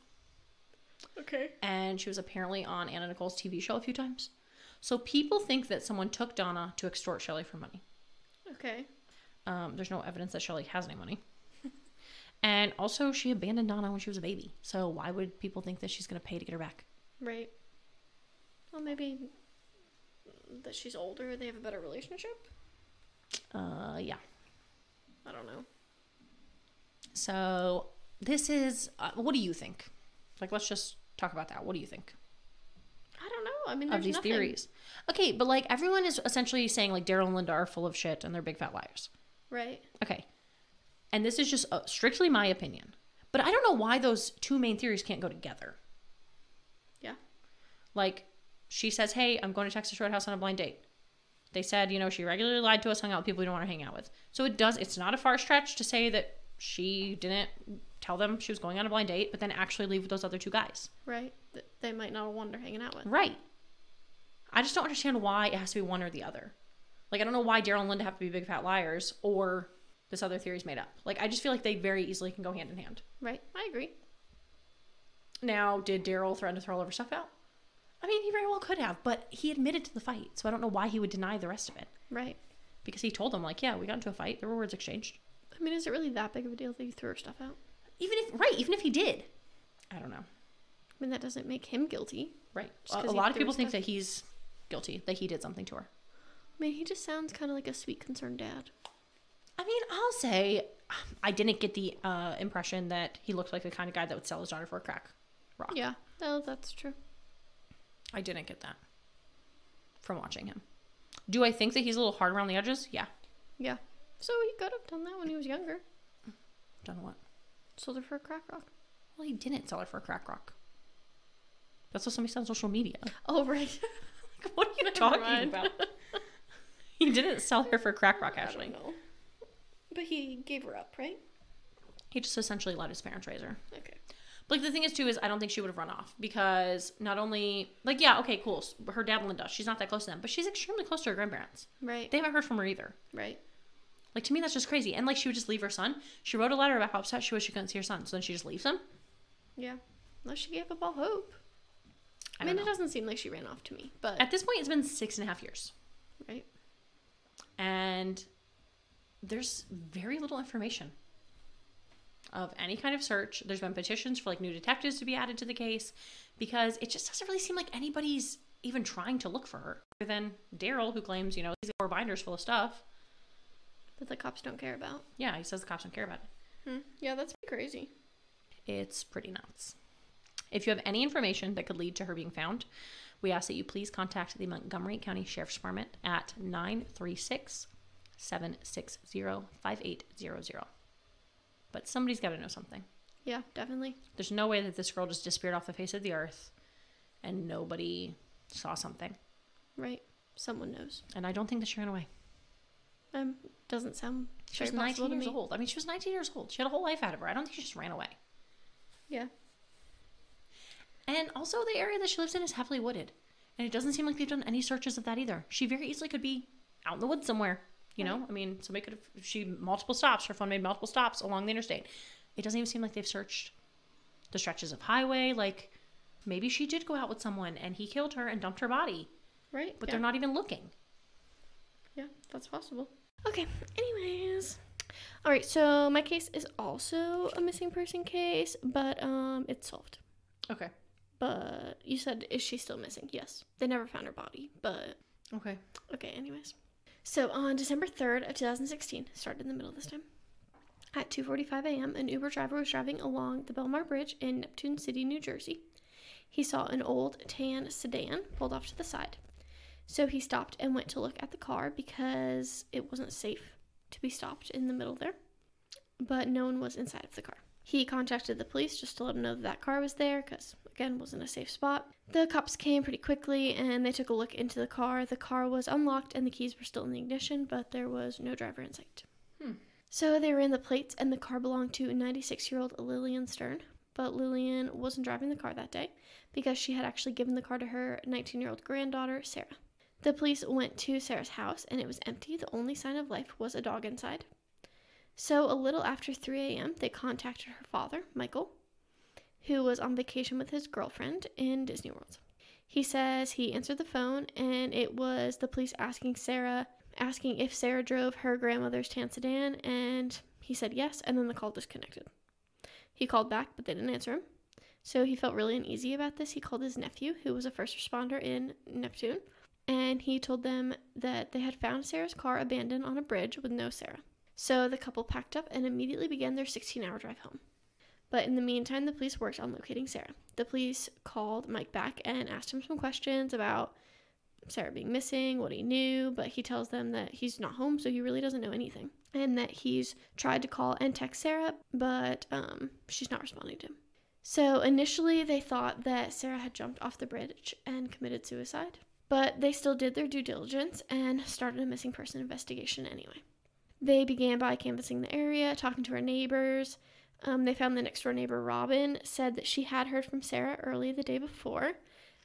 Okay. And she was apparently on Anna Nicole's TV show a few times. So people think that someone took Donna to extort Shelley for money. Okay. There's no evidence that Shelley has any money. And also, she abandoned Donna when she was a baby. So why would people think that she's going to pay to get her back? Right. Well, maybe that she's older, they have a better relationship? Yeah. I don't know. So this is, what do you think? Like, let's just talk about that. What do you think? I don't know. I mean, there's of these nothing. theories? Okay, but like, everyone is essentially saying like Daryl and Linda are full of shit and they're big fat liars. Right. Okay. And this is just strictly my opinion. But I don't know why those two main theories can't go together. Yeah. Like, she says, hey, I'm going to Texas Roadhouse on a blind date. They said, she regularly lied to us, hung out with people we don't want to hang out with. So it's not a far stretch to say that she didn't tell them she was going on a blind date, but then actually leave with those other two guys. Right. They might not have wanted her hanging out with. Right. I just don't understand why it has to be one or the other. Like, I don't know why Daryl and Linda have to be big fat liars or this other theory's made up. Like, I just feel like they very easily can go hand in hand. Right. I agree. Now, did Daryl threaten to throw all of her stuff out? I mean, he very well could have, but he admitted to the fight, so I don't know why he would deny the rest of it. Right. Because he told them, like, yeah, we got into a fight. There were words exchanged. I mean, is it really that big of a deal that you threw her stuff out? Even if he did. I don't know. I mean, that doesn't make him guilty. Right. A lot of people think that he's guilty, that he did something to her. I mean, he just sounds kind of like a sweet, concerned dad. I mean, I'll say I didn't get the impression that he looked like the kind of guy that would sell his daughter for a crack rock. Yeah, no, that's true. I didn't get that from watching him. Do I think that he's a little hard around the edges? Yeah. Yeah. So he could have done that when he was younger. Done what? Sold her for a crack rock. Well, he didn't sell her for a crack rock. That's what somebody said on social media. Oh, right. What are you talking about? He didn't sell her for crack rock, Ashley. I don't know. But he gave her up, right? He just essentially let his parents raise her. Okay. But like, the thing is, too, is I don't think she would have run off because not only, like, yeah, okay, cool. Her dad, Linda, she's not that close to them, but she's extremely close to her grandparents. Right. They haven't heard from her either. Right. Like, to me, that's just crazy. And, like, she would just leave her son. She wrote a letter about how upset she was she couldn't see her son. So then she just leaves him. Yeah. Unless she gave up all hope. I mean, it doesn't seem like she ran off to me, but... At this point, it's been 6.5 years. Right. And there's very little information of any kind of search. There's been petitions for, like, new detectives to be added to the case because it just doesn't really seem like anybody's even trying to look for her. Other than Daryl, who claims, you know, he's got 4 binders full of stuff. That the cops don't care about. Yeah, he says the cops don't care about it. Yeah, that's pretty crazy. It's pretty nuts. If you have any information that could lead to her being found, we ask that you please contact the Montgomery County Sheriff's Department at 936-760-5800. But somebody's got to know something. Yeah, definitely. There's no way that this girl just disappeared off the face of the earth and nobody saw something. Right. Someone knows. And I don't think that she ran away. Doesn't sound She was very 19 years to me. old. I mean, she was 19 years old. She had a whole life out of her. I don't think she just ran away. Yeah. And also, the area that she lives in is heavily wooded. And it doesn't seem like they've done any searches of that either. She very easily could be out in the woods somewhere. You know? I mean, somebody could have... multiple stops. Her phone made multiple stops along the interstate. It doesn't even seem like they've searched the stretches of highway. Like, maybe she did go out with someone and he killed her and dumped her body. Right. But they're not even looking. Yeah, that's possible. Okay, anyways. All right, so my case is also a missing person case, but it's solved. Okay. But you said, is she still missing? Yes. They never found her body, but... Okay. Okay, anyways. So on December 3rd of 2016, started in the middle this time, at 2:45 a.m., an Uber driver was driving along the Belmar Bridge in Neptune City, New Jersey. He saw an old tan sedan pulled off to the side. So he stopped and went to look at the car because it wasn't safe to be stopped in the middle there. But no one was inside of the car. He contacted the police just to let them know that car was there because, again, wasn't a safe spot. The cops came pretty quickly and they took a look into the car. The car was unlocked and the keys were still in the ignition, but there was no driver in sight. So they ran the plates and the car belonged to 96-year-old Lillian Stern. But Lillian wasn't driving the car that day because she had actually given the car to her 19-year-old granddaughter, Sarah. The police went to Sarah's house and it was empty. The only sign of life was a dog inside. So a little after 3 a.m., they contacted her father, Michael, who was on vacation with his girlfriend in Disney World. He says he answered the phone and it was the police asking if Sarah drove her grandmother's tan sedan, and he said yes, and then the call disconnected. He called back, but they didn't answer him. So he felt really uneasy about this. He called his nephew, who was a first responder in Neptune, and he told them that they had found Sarah's car abandoned on a bridge with no Sarah. So the couple packed up and immediately began their 16-hour drive home. But in the meantime, the police worked on locating Sarah. The police called Mike back and asked him some questions about Sarah being missing, what he knew, but he tells them that he's not home, so he really doesn't know anything. And that he's tried to call and text Sarah, but she's not responding to him. So initially, they thought that Sarah had jumped off the bridge and committed suicide. But they still did their due diligence and started a missing person investigation anyway. They began by canvassing the area, talking to her neighbors. They found the next door neighbor, Robin, said that she had heard from Sarah early the day before.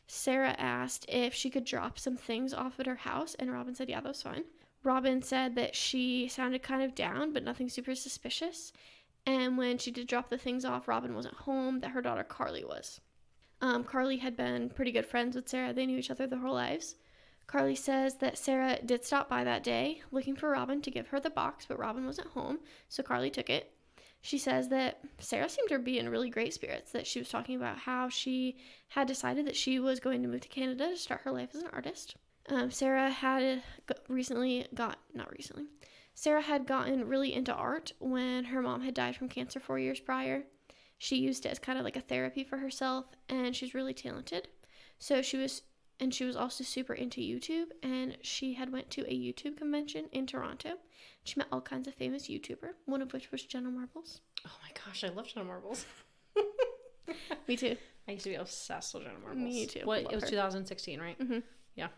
Sarah asked if she could drop some things off at her house, and Robin said, yeah, that was fine. Robin said that she sounded kind of down, but nothing super suspicious. And when she did drop the things off, Robin wasn't home, that her daughter Carly was. Carly had been pretty good friends with Sarah. They knew each other their whole lives. Carly says that Sarah did stop by that day looking for Robin to give her the box, but Robin wasn't home, so Carly took it. She says that Sarah seemed to be in really great spirits, that she was talking about how she had decided that she was going to move to Canada to start her life as an artist. Sarah had Sarah had gotten really into art when her mom had died from cancer 4 years prior. She used it as kind of like a therapy for herself, and she's really talented. So she was also super into YouTube, and she had went to a YouTube convention in Toronto. She met all kinds of famous YouTuber, one of which was Jenna Marbles. Oh my gosh, I love Jenna Marbles. Me too. I used to be obsessed with Jenna Marbles. Me too. It was 2016, right? Mm-hmm. Yeah.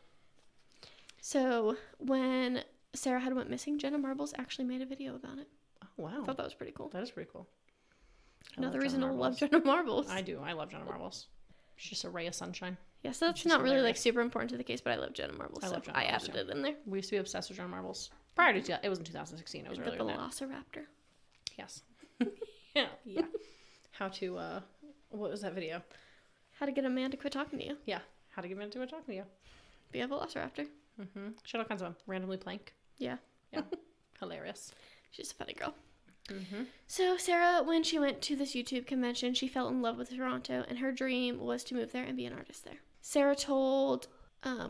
So when Sarah had went missing, Jenna Marbles actually made a video about it. Oh, wow. I thought that was pretty cool. That is pretty cool. Another reason to love Jenna Marbles. I do. I love Jenna Marbles. She's just a ray of sunshine. Yeah, so that's not really like super important to the case, but I love Jenna Marbles. I love Jenna Marbles. I added it in there. We used to be obsessed with Jenna Marbles. Prior to it was in 2016. It was really the Velociraptor. Yes. yeah. How to what was that video? How to get a man to quit talking to you. Yeah. How to get a man to quit talking to you. Be a Velociraptor. Mm-hmm. She had all kinds of them. Randomly plank. Yeah. Yeah. Hilarious. She's a funny girl. Mm-hmm. So Sarah, when she went to this YouTube convention, she fell in love with Toronto, and her dream was to move there and be an artist there. Sarah told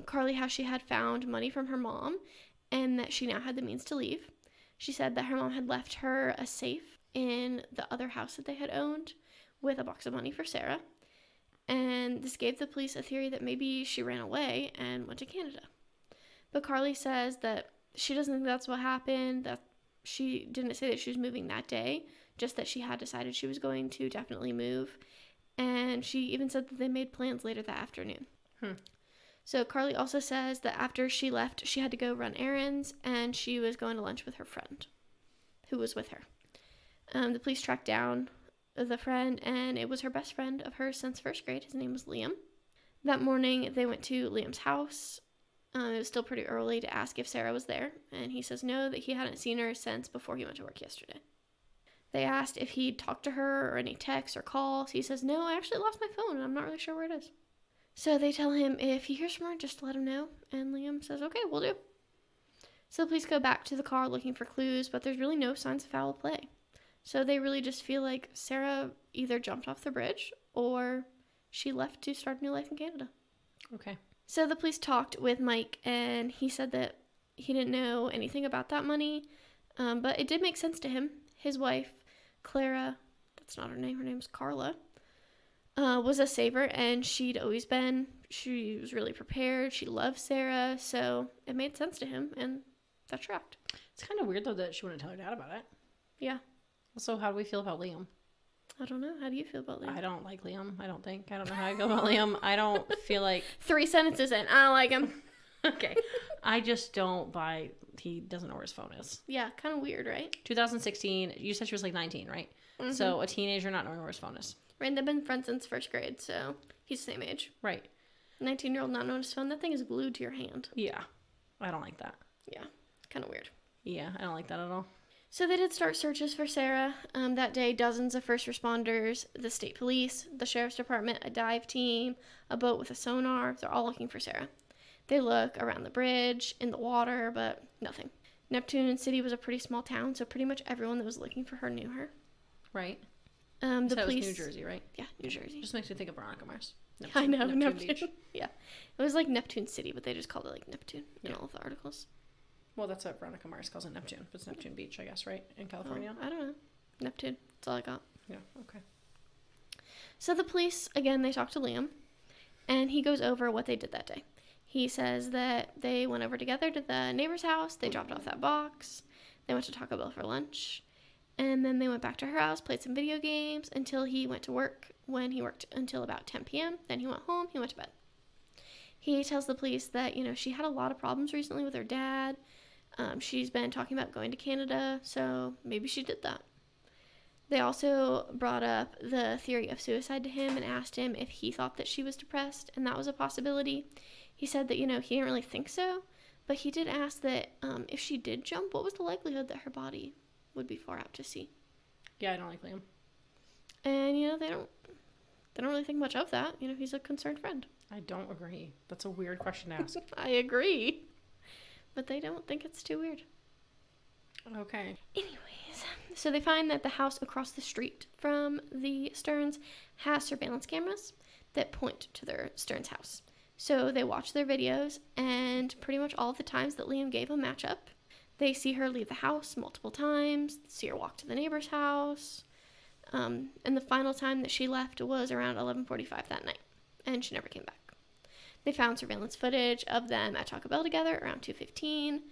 Carly how she had found money from her mom and that she now had the means to leave. She said that her mom had left her a safe in the other house that they had owned with a box of money for Sarah. And this gave the police a theory that maybe she ran away and went to Canada. But Carly says that she doesn't think that's what happened, that she didn't say that she was moving that day, just that she had decided she was going to definitely move. And she even said that they made plans later that afternoon. So Carly also says that after she left, she had to go run errands, and she was going to lunch with her friend, who was with her. The police tracked down the friend, and it was her best friend of hers since first grade. His name was Liam. That morning, they went to Liam's house. It was still pretty early to ask if Sarah was there, and he says no, that he hadn't seen her since before he went to work yesterday. They asked if he'd talked to her or any texts or calls. He says, no, I actually lost my phone, and I'm not really sure where it is. So they tell him if he hears from her, just to let him know, and Liam says, okay, we'll do. So the police go back to the car looking for clues, but there's really no signs of foul play. So they really just feel like Sarah either jumped off the bridge or she left to start a new life in Canada. Okay. So the police talked with Mike, and he said that he didn't know anything about that money, but it did make sense to him. His wife, Clara, that's not her name, her name's Carla, was a saver, and she was really prepared. She loved Sarah, so it made sense to him, and that tracked. It's kind of weird, though, that she wouldn't tell her dad about it. Yeah. So how do we feel about Liam? I don't know. How do you feel about Liam? I don't like Liam. I don't know how I feel about Liam. I don't feel like... 3 sentences in. I don't like him. Okay. I just don't buy... He doesn't know where his phone is. Yeah, kind of weird, right? 2016. You said she was like 19, right? Mm-hmm. So a teenager not knowing where his phone is. Right, they've been friends since first grade, so he's the same age. Right. 19-year-old not knowing his phone. That thing is glued to your hand. Yeah. I don't like that. Yeah. Kind of weird. Yeah, I don't like that at all. So they did start searches for Sarah. That day, dozens of first responders, the state police, the sheriff's department, a dive team, a boat with a sonar, they're all looking for Sarah. They look around the bridge, in the water, but nothing. Neptune City was a pretty small town, so pretty much everyone that was looking for her knew her. Right. The so police. It was New Jersey, right? Yeah, New Jersey. Just makes me think of Veronica Mars. I know, Neptune. Yeah. It was like Neptune City, but they just called it like Neptune in all of the articles. Well, that's what Veronica Mars calls it, Neptune. It's Neptune Beach, I guess, right? In California? I don't know. Neptune. That's all I got. Yeah, okay. So the police, again, they talk to Liam, and he goes over what they did that day. He says that they went over together to the neighbor's house. They dropped off that box. They went to Taco Bell for lunch. And then they went back to her house, played some video games until he went to work, when he worked until about 10 p.m. Then he went home. He went to bed. He tells the police that, she had a lot of problems recently with her dad. She's been talking about going to Canada, so maybe she did that. They also brought up the theory of suicide to him and asked him if he thought that she was depressed, and that was a possibility. He said that, he didn't really think so, but he did ask that if she did jump, what was the likelihood that her body would be far out to sea? Yeah, I don't like Liam. And, they don't really think much of that. He's a concerned friend. I don't agree. That's a weird question to ask. I agree. But they don't think it's too weird. Okay. Anyways, so they find that the house across the street from the Stearns has surveillance cameras that point to their Stearns house. So they watch their videos, and pretty much all of the times that Liam gave them match up. They see her leave the house multiple times, see her walk to the neighbor's house, and the final time that she left was around 11:45 that night, and she never came back. They found surveillance footage of them at Taco Bell together around 2:15,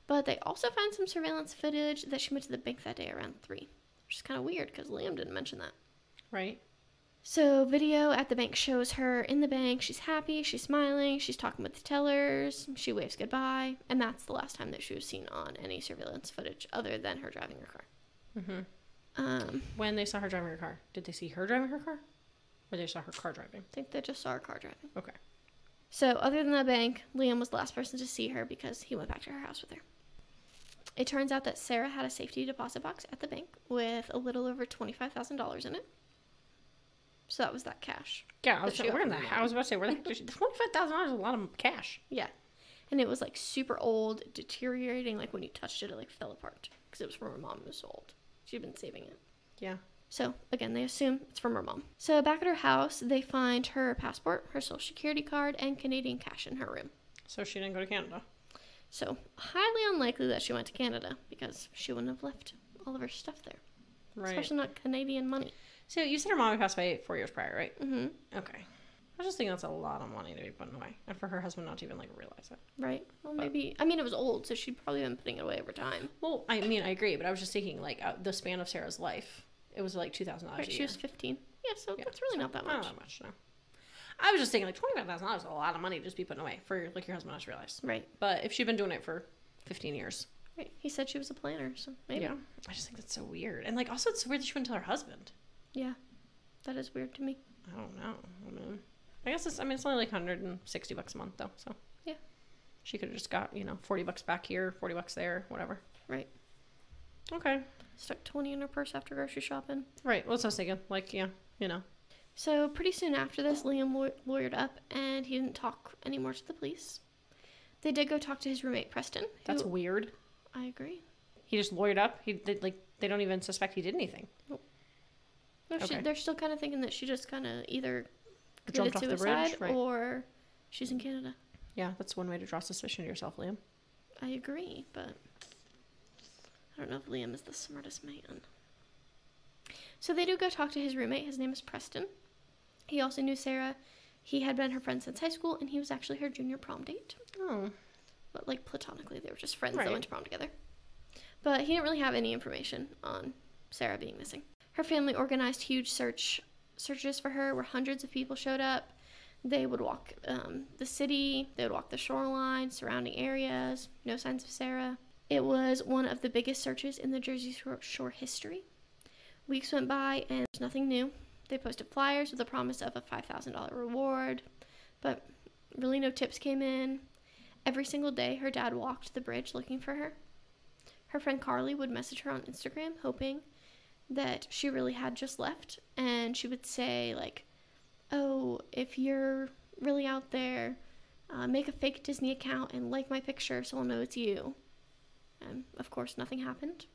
but they also found some surveillance footage that she went to the bank that day around 3, which is kind of weird because Liam didn't mention that. Right. So video at the bank shows her in the bank. She's happy, she's smiling, she's talking with the tellers, she waves goodbye, and that's the last time that she was seen on any surveillance footage other than her driving her car. When they saw her driving her car, did they see her driving her car? Or they saw her car driving? I think they just saw her car driving. Okay. So other than the bank, Liam was the last person to see her because he went back to her house with her. It turns out that Sarah had a safety deposit box at the bank with a little over $25,000 in it. So that was that cash. Yeah, I was about to say, where the heck did she... $25,000 is a lot of cash. Yeah. And it was like super old, deteriorating. Like when you touched it, it like fell apart because it was from her mom. It was old. She'd been saving it. Yeah. So again, they assume it's from her mom. So back at her house, they find her passport, her social security card, and Canadian cash in her room. So she didn't go to Canada. So highly unlikely that she went to Canada because she wouldn't have left all of her stuff there. Right. Especially not Canadian money. So you said her mom passed away 4 years prior, right? Mm-hmm. Okay. I was just thinking that's a lot of money to be putting away. And for her husband not to even, like, realize it. Right. Well, maybe... I mean, it was old, so she'd probably been putting it away over time. Well, I mean, I agree, but I was just thinking, like, the span of Sarah's life, it was, like, $2,000 a year. She was 15. Yeah, so that's really not that much. Not that much, no. I was just thinking, like, $25,000 is a lot of money to just be putting away for, like, your husband not to realize. Right. But if she'd been doing it for 15 years. Right. He said she was a planner, so maybe. Yeah. I just think that's so weird. And, like, also it's so weird that she wouldn't tell her husband. Yeah. That is weird to me. I don't know. I mean, I guess it's only like $160 a month, though, so. Yeah. She could have just got, $40 back here, $40 there, whatever. Right. Okay. Stuck 20 in her purse after grocery shopping. Right. Well, that's what I was thinking. Like, yeah, So pretty soon after this, Liam lawyered up, and he didn't talk anymore to the police. They did go talk to his roommate, Preston. That's weird. I agree. He just lawyered up? They don't even suspect he did anything. Nope. No, Okay. they're still kind of thinking that she just kind of either Jumped committed off the bridge, suicide right. or she's in Canada. Yeah, that's one way to draw suspicion to yourself, Liam. I agree, but I don't know if Liam is the smartest man. So they do go talk to his roommate. His name is Preston. He also knew Sarah. He had been her friend since high school, and he was actually her junior prom date. Oh. But, like, platonically, they were just friends Right. that went to prom together. But he didn't really have any information on Sarah being missing. Her family organized huge searches for her where hundreds of people showed up. They would walk the city. They would walk the shoreline, surrounding areas. No signs of Sarah. It was one of the biggest searches in the Jersey Shore history. Weeks went by, and there's nothing new. They posted flyers with a promise of a $5,000 reward, but really no tips came in. Every single day, her dad walked the bridge looking for her. Her friend Carly would message her on Instagram, hoping that she really had just left, and she would say, like, oh, if you're really out there, make a fake Disney account and like my picture so I'll know it's you. And, of course, nothing happened.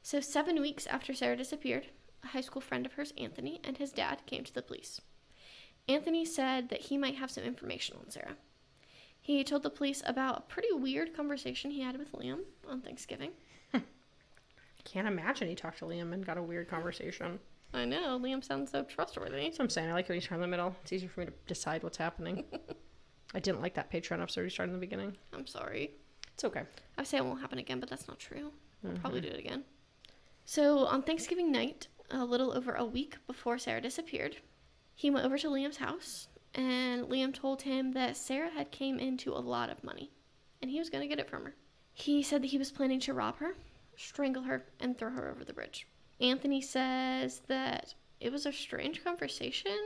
So 7 weeks after Sarah disappeared, a high school friend of hers, Anthony, and his dad came to the police. Anthony said that he might have some information on Sarah. He told the police about a pretty weird conversation he had with Liam on Thanksgiving. Can't imagine he talked to Liam and got a weird conversation. I know, Liam sounds so trustworthy. That's what I'm saying. I like when he's trying in the middle. It's easier for me to decide what's happening. I didn't like that Patreon episode he started in the beginning. I'm sorry. It's okay. I would say it won't happen again, but that's not true. We'll probably do it again. So on Thanksgiving night, a little over a week before Sarah disappeared, he went over to Liam's house, and Liam told him that Sarah had came into a lot of money, and he was going to get it from her. He said that he was planning to rob her, strangle her, and throw her over the bridge. Anthony says that it was a strange conversation,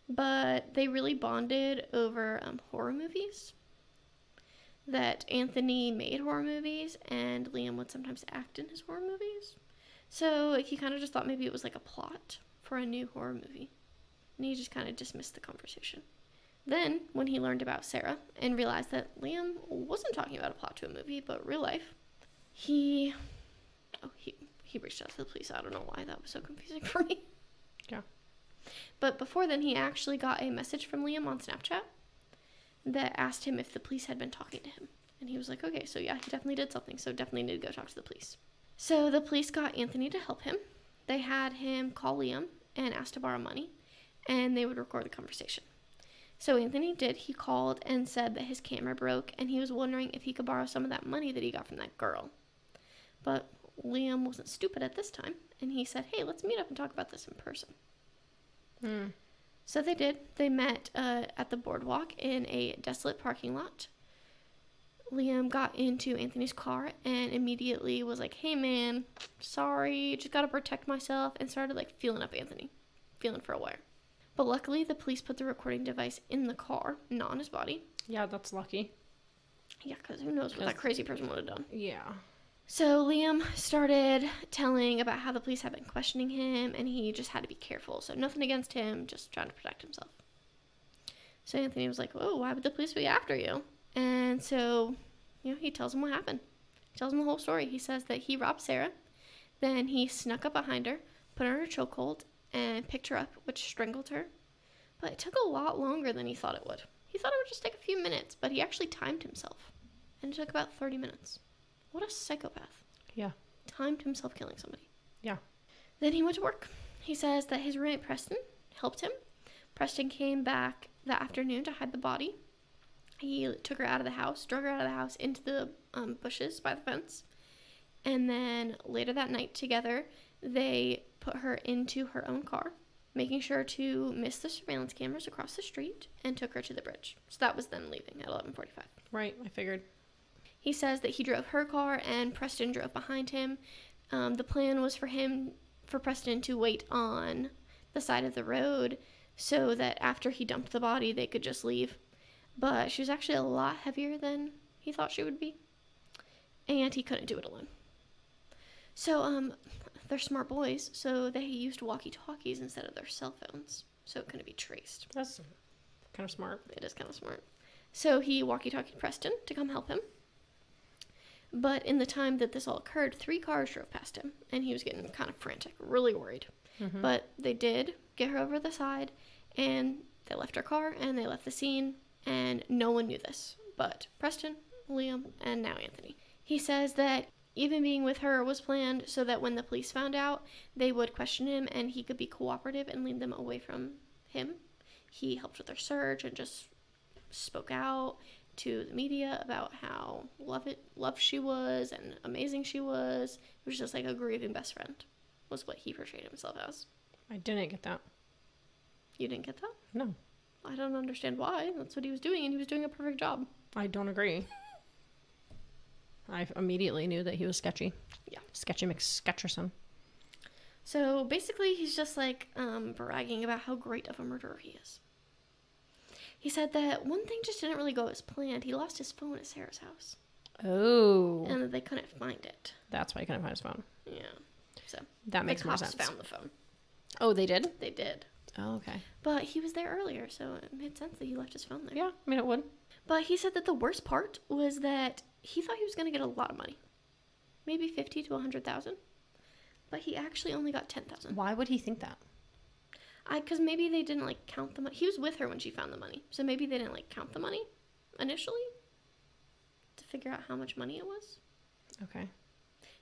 but they really bonded over horror movies. That Anthony made horror movies, and Liam would sometimes act in his horror movies. So he kind of just thought maybe it was like a plot for a new horror movie. And he just kind of dismissed the conversation. Then, when he learned about Sarah and realized that Liam wasn't talking about a plot to a movie, but real life, he reached out to the police. I don't know why that was so confusing for me. Yeah. But before then, he actually got a message from Liam on Snapchat that asked him if the police had been talking to him. And he was like, okay, so yeah, he definitely did something, so definitely need to go talk to the police. So the police got Anthony to help him. They had him call Liam and ask to borrow money, and they would record the conversation. So Anthony did. He called and said that his camera broke, and he was wondering if he could borrow some of that money that he got from that girl. But Liam wasn't stupid at this time, and he said, hey, let's meet up and talk about this in person. So they did. They met at the boardwalk in a desolate parking lot. Liam got into Anthony's car and immediately was like, hey man, sorry, just gotta protect myself, and started like feeling up Anthony, feeling for a wire. But luckily the police put the recording device in the car, not on his body. Yeah, that's lucky. Yeah, because who knows what that crazy person would have done. Yeah. So Liam started telling about how the police had been questioning him and he just had to be careful. So nothing against him, just trying to protect himself. So Anthony was like, whoa, why would the police be after you? And so, he tells him what happened. He tells him the whole story. He says that he robbed Sarah, then he snuck up behind her, put her in a chokehold, and picked her up, which strangled her. But it took a lot longer than he thought it would. He thought it would just take a few minutes, but he actually timed himself. And it took about 30 minutes. What a psychopath. Yeah. Timed himself killing somebody. Yeah. Then he went to work. He says that his roommate Preston helped him. Preston came back that afternoon to hide the body. He took her out of the house, drug her out of the house into the bushes by the fence. And then later that night together, they put her into her own car, making sure to miss the surveillance cameras across the street, and took her to the bridge. So that was them leaving at 11:45. Right, I figured. He says that he drove her car and Preston drove behind him. The plan was for Preston to wait on the side of the road so that after he dumped the body, they could just leave. But she was actually a lot heavier than he thought she would be. And he couldn't do it alone. So, they're smart boys, so they used walkie-talkies instead of their cell phones, so it couldn't be traced. That's kind of smart. It is kind of smart. So he walkie-talkied Preston to come help him. But in the time that this all occurred, 3 cars drove past him, and he was getting kind of frantic, really worried. Mm-hmm. But they did get her over the side, and they left her car, and they left the scene, and no one knew this but Preston, Liam, and now Anthony. He says that even being with her was planned so that when the police found out, they would question him, and he could be cooperative and lead them away from him. He helped with their search and just spoke out to the media about how loved she was and amazing she was. It was just like a grieving best friend, was what he portrayed himself as. I didn't get that. You didn't get that? No. I don't understand why. That's what he was doing, and he was doing a perfect job. I don't agree. I immediately knew that he was sketchy. Yeah. Sketchy McSketcherson. So basically, he's just like bragging about how great of a murderer he is. He said that one thing just didn't really go as planned. He lost his phone at Sarah's house. Oh. And that they couldn't find it. That's why he couldn't find his phone. Yeah. So that makes more sense. The cops found the phone. Oh, they did? They did. Oh, okay. But he was there earlier, so it made sense that he left his phone there. Yeah, I mean, it would. But he said that the worst part was that he thought he was going to get a lot of money. Maybe 50 to 100,000. But he actually only got 10,000. Why would he think that? Because maybe they didn't, like, count the money. He was with her when she found the money. So maybe they didn't, like, count the money initially to figure out how much money it was. Okay.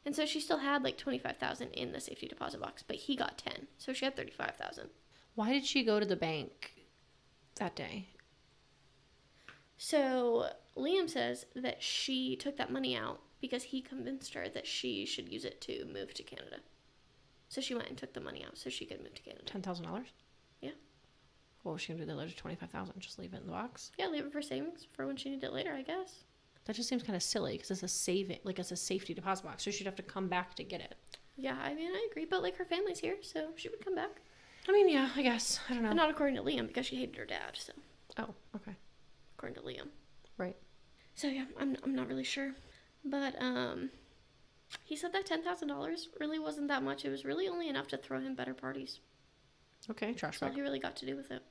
And so she still had, like, 25,000 in the safety deposit box, but he got 10. So she had 35,000. Why did she go to the bank that day? So Liam says that she took that money out because he convinced her that she should use it to move to Canada. So she went and took the money out so she could move to Canada. $10,000? Yeah. What was she going to do? They left $25,000. Just leave it in the box? Yeah, leave it for savings for when she needed it later, I guess. That just seems kind of silly because it's a saving, like it's a safety deposit box. So she'd have to come back to get it. Yeah, I mean, I agree. But, like, her family's here, so she would come back. I mean, yeah, I guess. I don't know. But not according to Liam because she hated her dad, so. Oh, okay. According to Liam. Right. So, yeah, I'm not really sure. But, he said that $10,000 really wasn't that much. It was really only enough to throw him better parties. Okay, trash That's all bag. he really got to do with it.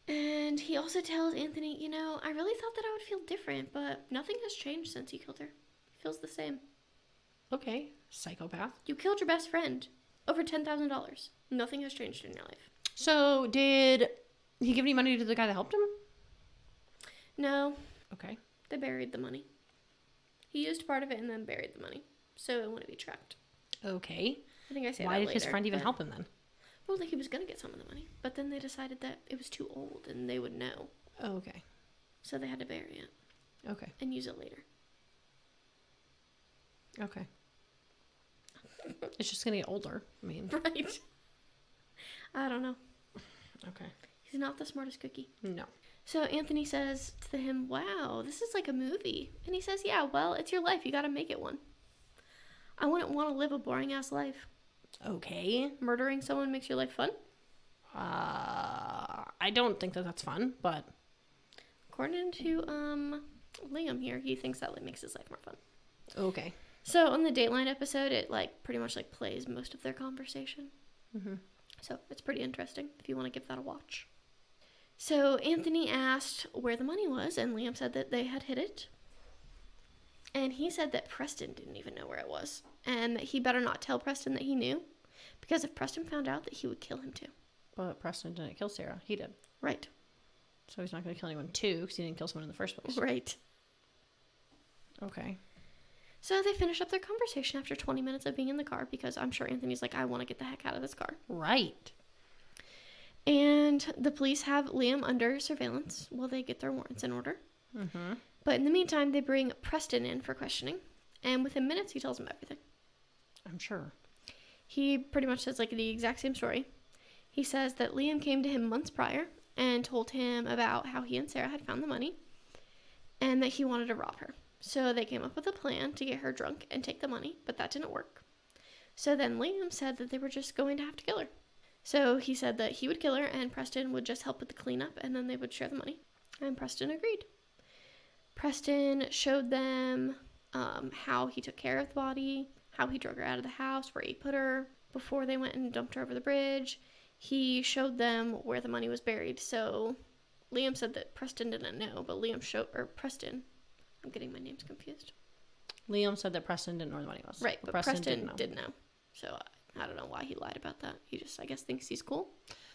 And he also tells Anthony, I really thought that I would feel different, but nothing has changed since you killed her. He feels the same. Okay, psychopath. You killed your best friend. Over $10,000. Nothing has changed in your life. So, did he give any money to the guy that helped him? No. Okay. They buried the money. He used part of it and then buried the money. So it wouldn't be tracked. Okay. I think I say Why that did later, his friend even but- help him then? Well, like he was going to get some of the money. But then they decided that it was too old and they would know. Oh, okay. So they had to bury it Okay. and use it later. Okay. It's just going to get older. I mean. Right. I don't know. Okay. He's not the smartest cookie. No. So Anthony says to him, wow, this is like a movie. And he says, yeah, well, it's your life. You got to make it one. I wouldn't want to live a boring-ass life. Okay. Murdering someone makes your life fun? I don't think that that's fun, but... According to Liam here, he thinks that makes his life more fun. Okay. So on the Dateline episode, it pretty much plays most of their conversation. Mm-hmm. So it's pretty interesting if you want to give that a watch. So Anthony asked where the money was, and Liam said that they had hid it. And he said that Preston didn't even know where it was, and that he better not tell Preston that he knew, because if Preston found out, that he would kill him too. But Preston didn't kill Sarah. He did. Right. So he's not going to kill anyone too, because he didn't kill someone in the first place. Right. Okay. So they finish up their conversation after 20 minutes of being in the car, because I'm sure Anthony's like, I want to get the heck out of this car. Right. And the police have Liam under surveillance while they get their warrants in order. Mm-hmm. But in the meantime, they bring Preston in for questioning. And within minutes, he tells them everything. I'm sure. He pretty much says the exact same story. He says that Liam came to him months prior and told him about how he and Sarah had found the money and that he wanted to rob her. So they came up with a plan to get her drunk and take the money, but that didn't work. So then Liam said that they were just going to have to kill her. So he said that he would kill her and Preston would just help with the cleanup and then they would share the money. And Preston agreed. Preston showed them how he took care of the body, how he drug her out of the house, where he put her before they went and dumped her over the bridge. He showed them where the money was buried. So Liam said that Preston didn't know, but Preston, I'm getting my names confused. Liam said that Preston didn't know where the money was. Right, but Preston did know. know. So I don't know why he lied about that. He just, I guess, thinks he's cool.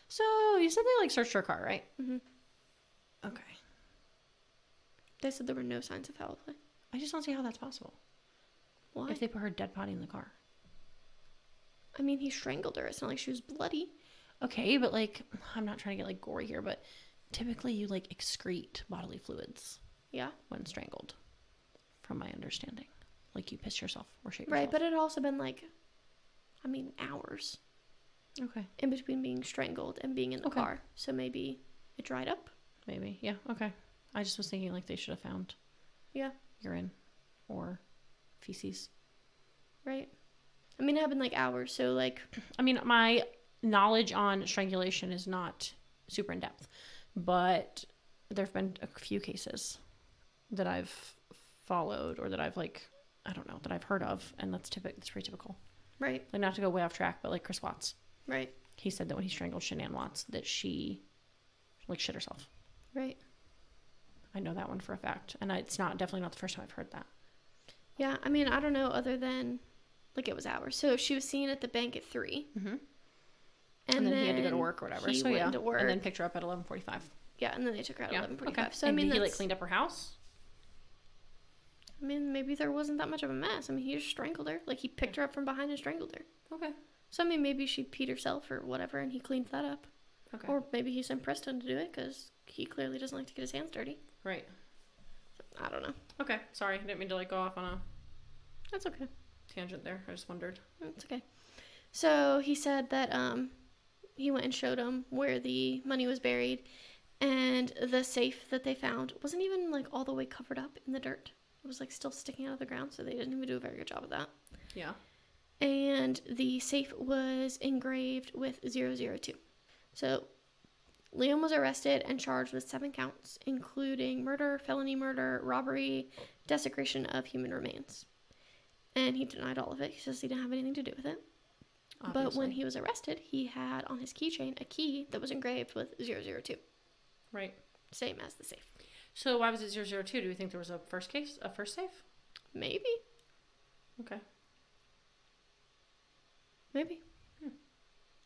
So you said they searched her car, right? Mm-hmm. Okay. They said there were no signs of foul play. I just don't see how that's possible. Why? If they put her dead body in the car. I mean, he strangled her. It's not like she was bloody. Okay, but I'm not trying to get gory here, but typically you excrete bodily fluids. Yeah. When strangled, from my understanding. You piss yourself or shit yourself. Right, but it had also been hours. Okay. In between being strangled and being in the car. So maybe it dried up. Maybe. Yeah, okay. I just was thinking they should have found urine or feces. Right. I mean, it happened hours, so I mean, my knowledge on strangulation is not super in depth, but there have been a few cases that I've followed or that I've I don't know, that I've heard of, and that's pretty typical. Right. Not to go way off track, but Chris Watts. Right. He said that when he strangled Shanann Watts that she shit herself. Right. I know that one for a fact, and it's definitely not the first time I've heard that. Yeah, I mean, I don't know other than it was hours. So she was seen at the bank at 3. Mm-hmm. And then he had to go to work or whatever. He went to work. And then picked her up at 11:45. Yeah, and then they took her out at 11:45. Okay. So and I mean, he cleaned up her house. I mean, maybe there wasn't that much of a mess. I mean, he just strangled her. He picked her up from behind and strangled her. Okay. So I mean, maybe she peed herself or whatever, and he cleaned that up. Okay. Or maybe he sent Preston to do it because he clearly doesn't like to get his hands dirty. Right. I don't know. Okay. Sorry, I didn't mean to go off on a That's okay. tangent there. I just wondered. It's okay. So he said that he went and showed him where the money was buried, and the safe that they found wasn't even all the way covered up in the dirt. It was still sticking out of the ground, so they didn't even do a very good job of that. Yeah. And the safe was engraved with 002. So Liam was arrested and charged with 7 counts, including murder, felony murder, robbery, desecration of human remains. And he denied all of it. He says he didn't have anything to do with it. Obviously. But when he was arrested, he had on his keychain a key that was engraved with 002. Right. Same as the safe. So why was it 002? Do we think there was a first safe? Maybe. Okay. Maybe.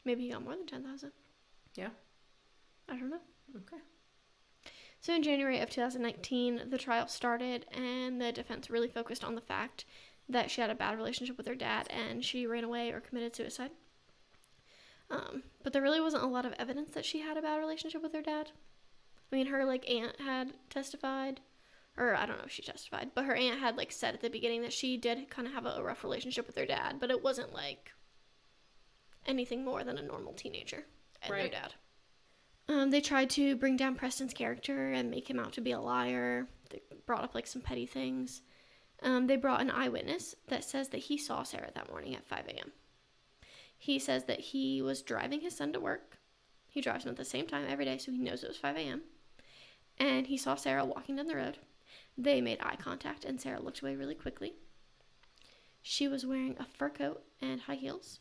Maybe he got more than 10,000. Yeah. I don't know. Okay. So in January of 2019, the trial started, and the defense really focused on the fact that she had a bad relationship with her dad and she ran away or committed suicide. But there really wasn't a lot of evidence that she had a bad relationship with her dad. I mean, her aunt had testified, or I don't know if she testified, but her aunt had said at the beginning that she did kind of have a rough relationship with her dad, but it wasn't anything more than a normal teenager and their dad. They tried to bring down Preston's character and make him out to be a liar. They brought up, like, some petty things. They brought an eyewitness that says that he saw Sarah that morning at 5 a.m. He says that he was driving his son to work. He drives him at the same time every day, so he knows it was 5 a.m. And he saw Sarah walking down the road. They made eye contact, and Sarah looked away really quickly. She was wearing a fur coat and high heels.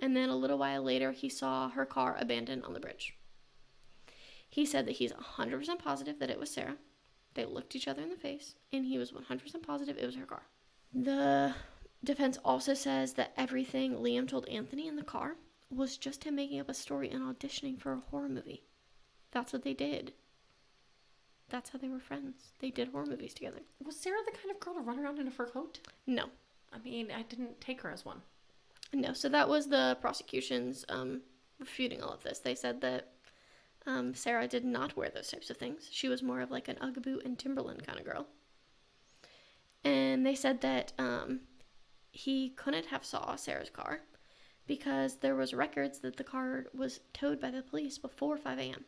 And then a little while later, he saw her car abandoned on the bridge. He said that he's 100% positive that it was Sarah. They looked each other in the face, and he was 100% positive it was her car. The defense also says that everything Liam told Anthony in the car was just him making up a story and auditioning for a horror movie. That's what they did. That's how they were friends. They did horror movies together. Was Sarah the kind of girl to run around in a fur coat? No. I mean, I didn't take her as one. No, so that was the prosecution's refuting all of this. They said that Sarah did not wear those types of things. She was more of like an Ugg boot and Timberland kind of girl. And they said that he couldn't have saw Sarah's car because there was records that the car was towed by the police before 5 a.m.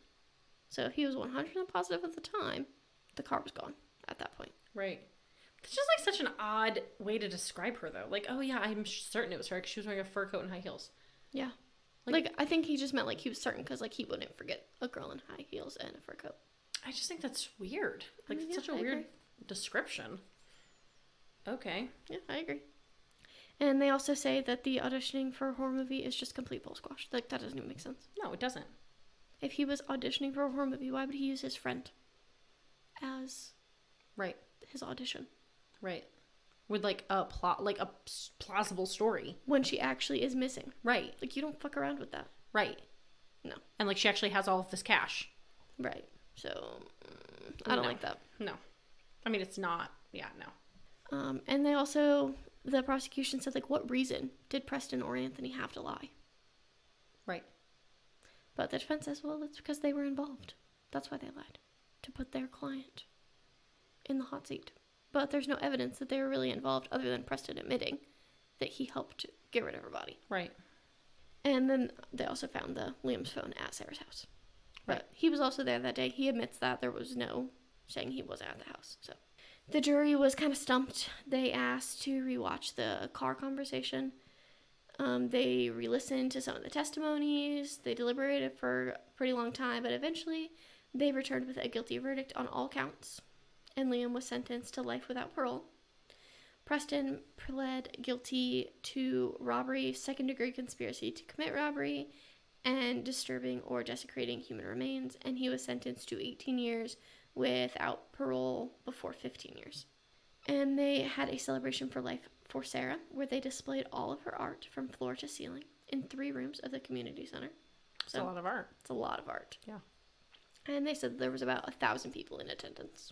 So he was 100% positive at the time the car was gone at that point. Right. It's just like such an odd way to describe her, though. Like, oh yeah, I'm certain it was her because she was wearing a fur coat and high heels. Yeah. Like I think he just meant like he was certain because like he wouldn't forget a girl in high heels and a fur coat. I just think that's weird. Like, I mean, it's such a weird description. Okay. Yeah, I agree. And they also say that the auditioning for a horror movie is just complete bull squash. Like, that doesn't even make sense. No, it doesn't. If he was auditioning for a horror movie, why would he use his friend as Right. his audition? Right. With like a plot, like a plausible story. When she actually is missing. Right. Like, you don't fuck around with that. Right. No. And like she actually has all of this cash. Right. So, I don't like that. No. I mean, it's not. Yeah, no. And they also, the prosecution said, like, what reason did Preston or Anthony have to lie? Right. But the defense says, well, it's because they were involved. That's why they lied. To put their client in the hot seat. But there's no evidence that they were really involved other than Preston admitting that he helped get rid of her body. Right. And then they also found Liam's phone at Sarah's house. Right. But he was also there that day. He admits that there was no saying he wasn't at the house. So the jury was kind of stumped. They asked to rewatch the car conversation. They re-listened to some of the testimonies. They deliberated for a pretty long time, but eventually they returned with a guilty verdict on all counts. And Liam was sentenced to life without parole. Preston pled guilty to robbery, second-degree conspiracy to commit robbery, and disturbing or desecrating human remains, and he was sentenced to 18 years without parole before 15 years. And they had a celebration for life for Sarah, where they displayed all of her art from floor to ceiling in 3 rooms of the community center. It's a lot of art. It's a lot of art. Yeah. And they said there was about 1,000 people in attendance.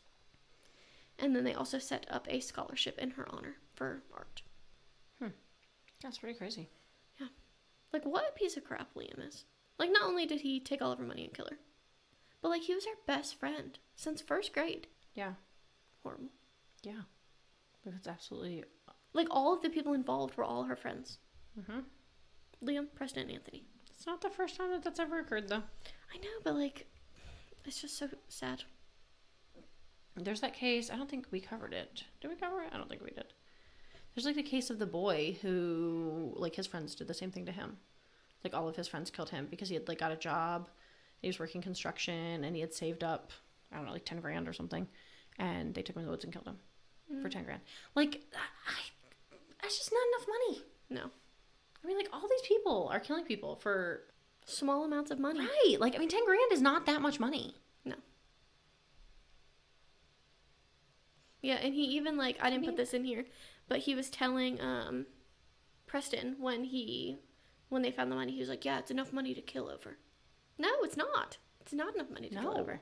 And then they also set up a scholarship in her honor for art. That's pretty crazy. Yeah. Like, what a piece of crap Liam is. Like, not only did he take all of her money and kill her, but, like, he was her best friend since first grade. Yeah. Horrible. Yeah. That's absolutely... Like, all of the people involved were all her friends. Mm-hmm. Liam, Preston, and Anthony. It's not the first time that that's ever occurred, though. I know, but, like, it's just so sad. There's that case. I don't think we covered it. Did we cover it? I don't think we did. There's, like, the case of the boy who, like, his friends did the same thing to him. Like, all of his friends killed him because he had, like, got a job. He was working construction, and he had saved up, I don't know, like, 10 grand or something. And they took him in the woods and killed him for 10 grand. Like, that's just not enough money. No. I mean, like, all these people are killing people for... Small amounts of money. Right. Like, I mean, 10 grand is not that much money. No. Yeah, and he even, like, I didn't put this in here, but he was telling Preston when they found the money, he was like, yeah, it's enough money to kill over. No, it's not. It's not enough money to kill over.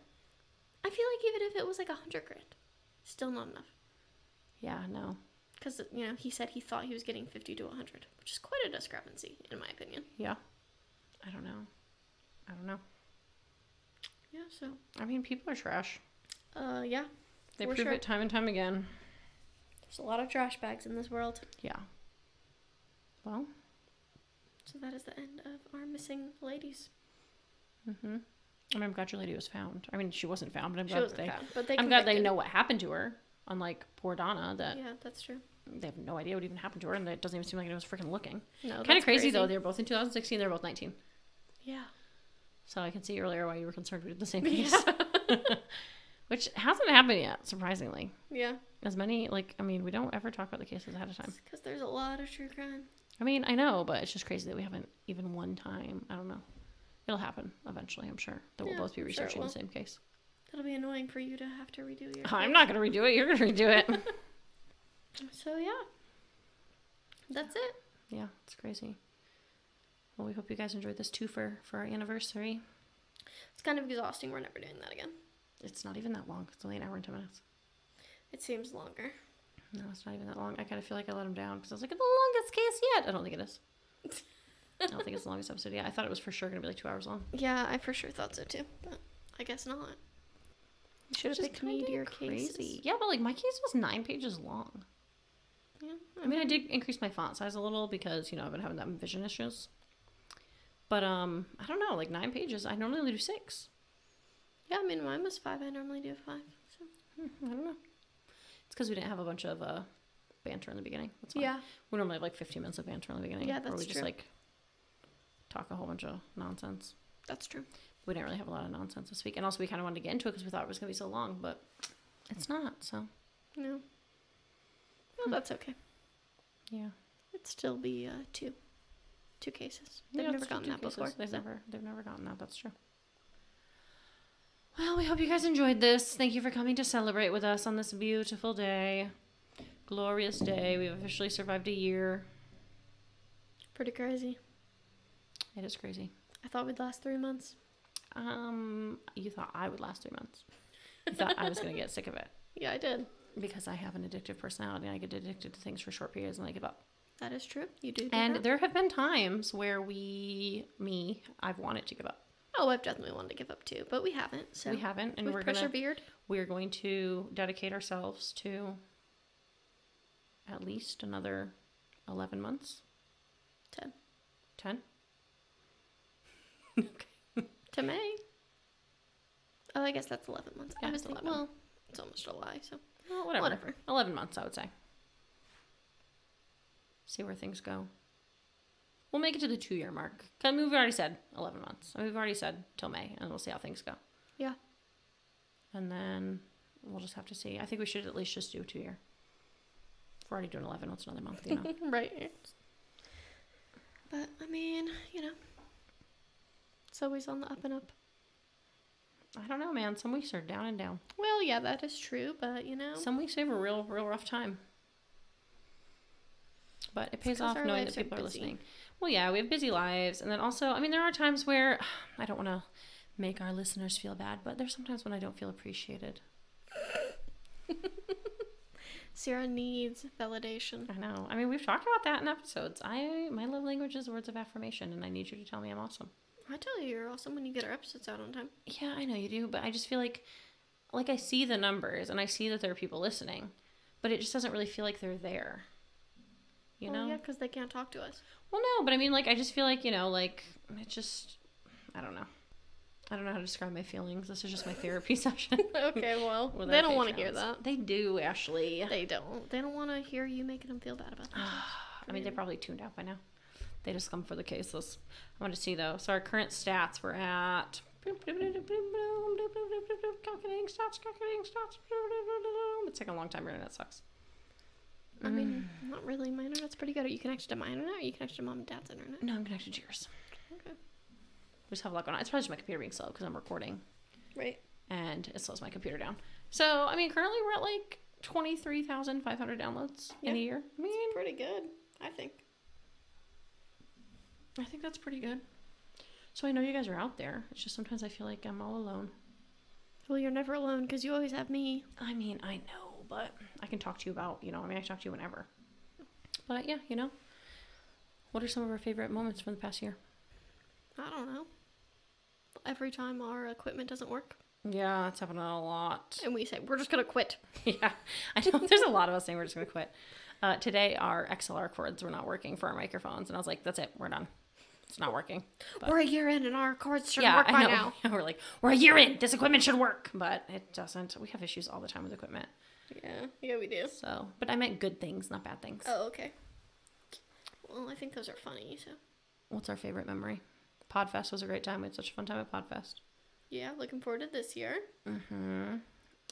I feel like even if it was like 100 grand, still not enough. Yeah, no. Because, you know, he said he thought he was getting 50 to 100, which is quite a discrepancy, in my opinion. Yeah. I don't know. Yeah, so. I mean, people are trash. Yeah. They prove it time and time again. There's a lot of trash bags in this world. Yeah. Well. So that is the end of our missing ladies. Mm-hmm. I mean, I'm glad your lady was found. I mean, she wasn't found, but I'm She glad wasn't they. found, but they I'm glad they convicted. know what happened to her. Unlike poor Donna, that Yeah, that's true. they have no idea what even happened to her, and it doesn't even seem like it was freaking looking. No, Kind of crazy though. They were both in 2016. They're both 19. Yeah. So I can see earlier why you were concerned with the same case. Yeah. Which hasn't happened yet, surprisingly. Yeah. As many, like, I mean, we don't ever talk about the cases ahead of time. Because there's a lot of true crime. I mean, I know, but it's just crazy that we haven't even one time. I don't know. It'll happen eventually, I'm sure. That we'll both be I'm sure it researching the will. same case. That'll be annoying for you to have to redo your I'm not going to redo it. You're going to redo it. So, yeah. That's it. Yeah, it's crazy. Well, we hope you guys enjoyed this twofer for our anniversary. It's kind of exhausting. We're never doing that again. It's not even that long. It's only an hour and 10 minutes. It seems longer. No, it's not even that long. I kind of feel like I let him down because I was like, it's the longest case yet. I don't think it is. I don't think it's the longest episode yet. I thought it was for sure going to be like 2 hours long. Yeah, I for sure thought so too. But I guess not. You should have Which is picked meatier kinda cases. Yeah, but like my case was 9 pages long. Yeah. I mean, I did increase my font size a little because, you know, I've been having that vision issues. But I don't know, like 9 pages. I normally only do 6. Yeah, I mean, mine was 5. I normally do 5. So. I don't know. It's because we didn't have a bunch of banter in the beginning. That's why. Yeah. We normally have like 15 minutes of banter in the beginning. Yeah, where that's we just true. like talk a whole bunch of nonsense. That's true. We didn't really have a lot of nonsense this week. And also we kind of wanted to get into it because we thought it was going to be so long, but it's not, so. No. Well, that's okay. Yeah. It'd still be 2 cases. They've Yeah, never it's gotten two that before. cases. So. They've never gotten that. That's true. Well, we hope you guys enjoyed this. Thank you for coming to celebrate with us on this beautiful day. Glorious day. We've officially survived a year. Pretty crazy. It is crazy. I thought we'd last 3 months. You thought I would last 3 months. You thought I was going to get sick of it. Yeah, I did. Because I have an addictive personality and I get addicted to things for short periods and I give up. That is true. You do. And that. there have been times where I've wanted to give up. Oh, I've definitely wanted to give up too, but we haven't. So We haven't, and we've we're persevered. going to dedicate ourselves to at least another 11 months. 10. 10? Okay. To May. Oh, I guess that's 11 months. Yeah, I was it's thinking, 11. well, it's almost July, so. Well, whatever. Whatever. 11 months, I would say. See where things go. We'll make it to the 2-year mark. I mean, we've already said 11 months. I mean, we've already said till May, and we'll see how things go. Yeah. And then we'll just have to see. I think we should at least just do a 2-year. If we're already doing 11, what's another month, you know? Right. But, I mean, you know. It's always on the up and up. I don't know, man. Some weeks are down and down. Well, yeah, that is true, but, you know. Some weeks we have a real rough time. But it pays off our knowing that lives are people are busy. listening. Well, yeah, we have busy lives. And then also, I mean, there are times where I don't want to make our listeners feel bad, but there's sometimes when I don't feel appreciated. Sarah needs validation. I know. I mean, we've talked about that in episodes. My love language is words of affirmation, and I need you to tell me I'm awesome. I tell you, you're awesome when you get our episodes out on time. Yeah, I know you do, but I just feel like I see the numbers, and I see that there are people listening, but it just doesn't really feel like they're there. You know? Yeah, because they can't talk to us. Well, no, but I mean, like, I just feel like, you know, like, it just, I don't know. I don't know how to describe my feelings. This is just my therapy session. Okay, well, With they our don't want to hear Patreons. that. They do, Ashley. They don't. They don't want to hear you making them feel bad about themselves. I mean, they probably tuned out by now. They just come for the cases. I want to see, though. So our current stats, we're at... Calculating stats. It's taking a long time. Your internet sucks. I mean, not really. My internet's pretty good. Are you connected to my internet or are you connected to mom and dad's internet? No, I'm connected to yours. Okay. We just have a lot going on. It's probably just my computer being slow because I'm recording. Right. And it slows my computer down. So, I mean, currently we're at like 23,500 downloads in a year. I mean, Pretty good, I think. I think that's pretty good. So I know you guys are out there. It's just sometimes I feel like I'm all alone. Well, you're never alone because you always have me. I mean, I know, but I can talk to you about, you know, I mean, I talk to you whenever. But yeah, you know, what are some of our favorite moments from the past year? I don't know. Every time our equipment doesn't work Yeah, it's happening a lot. and we say, we're just going to quit. Yeah, I know there's a lot of us saying we're just going to quit. Today, our XLR cords were not working for our microphones, and I was like, that's it, we're done. It's not working. But. We're a year in and our cords should work by now. We're like, we're a year in. This equipment should work. But it doesn't. We have issues all the time with equipment. Yeah, we do. So, but I meant good things, not bad things. Oh, okay. Well, I think those are funny, so. What's our favorite memory? Podfest was a great time. We had such a fun time at Podfest. Yeah, looking forward to this year.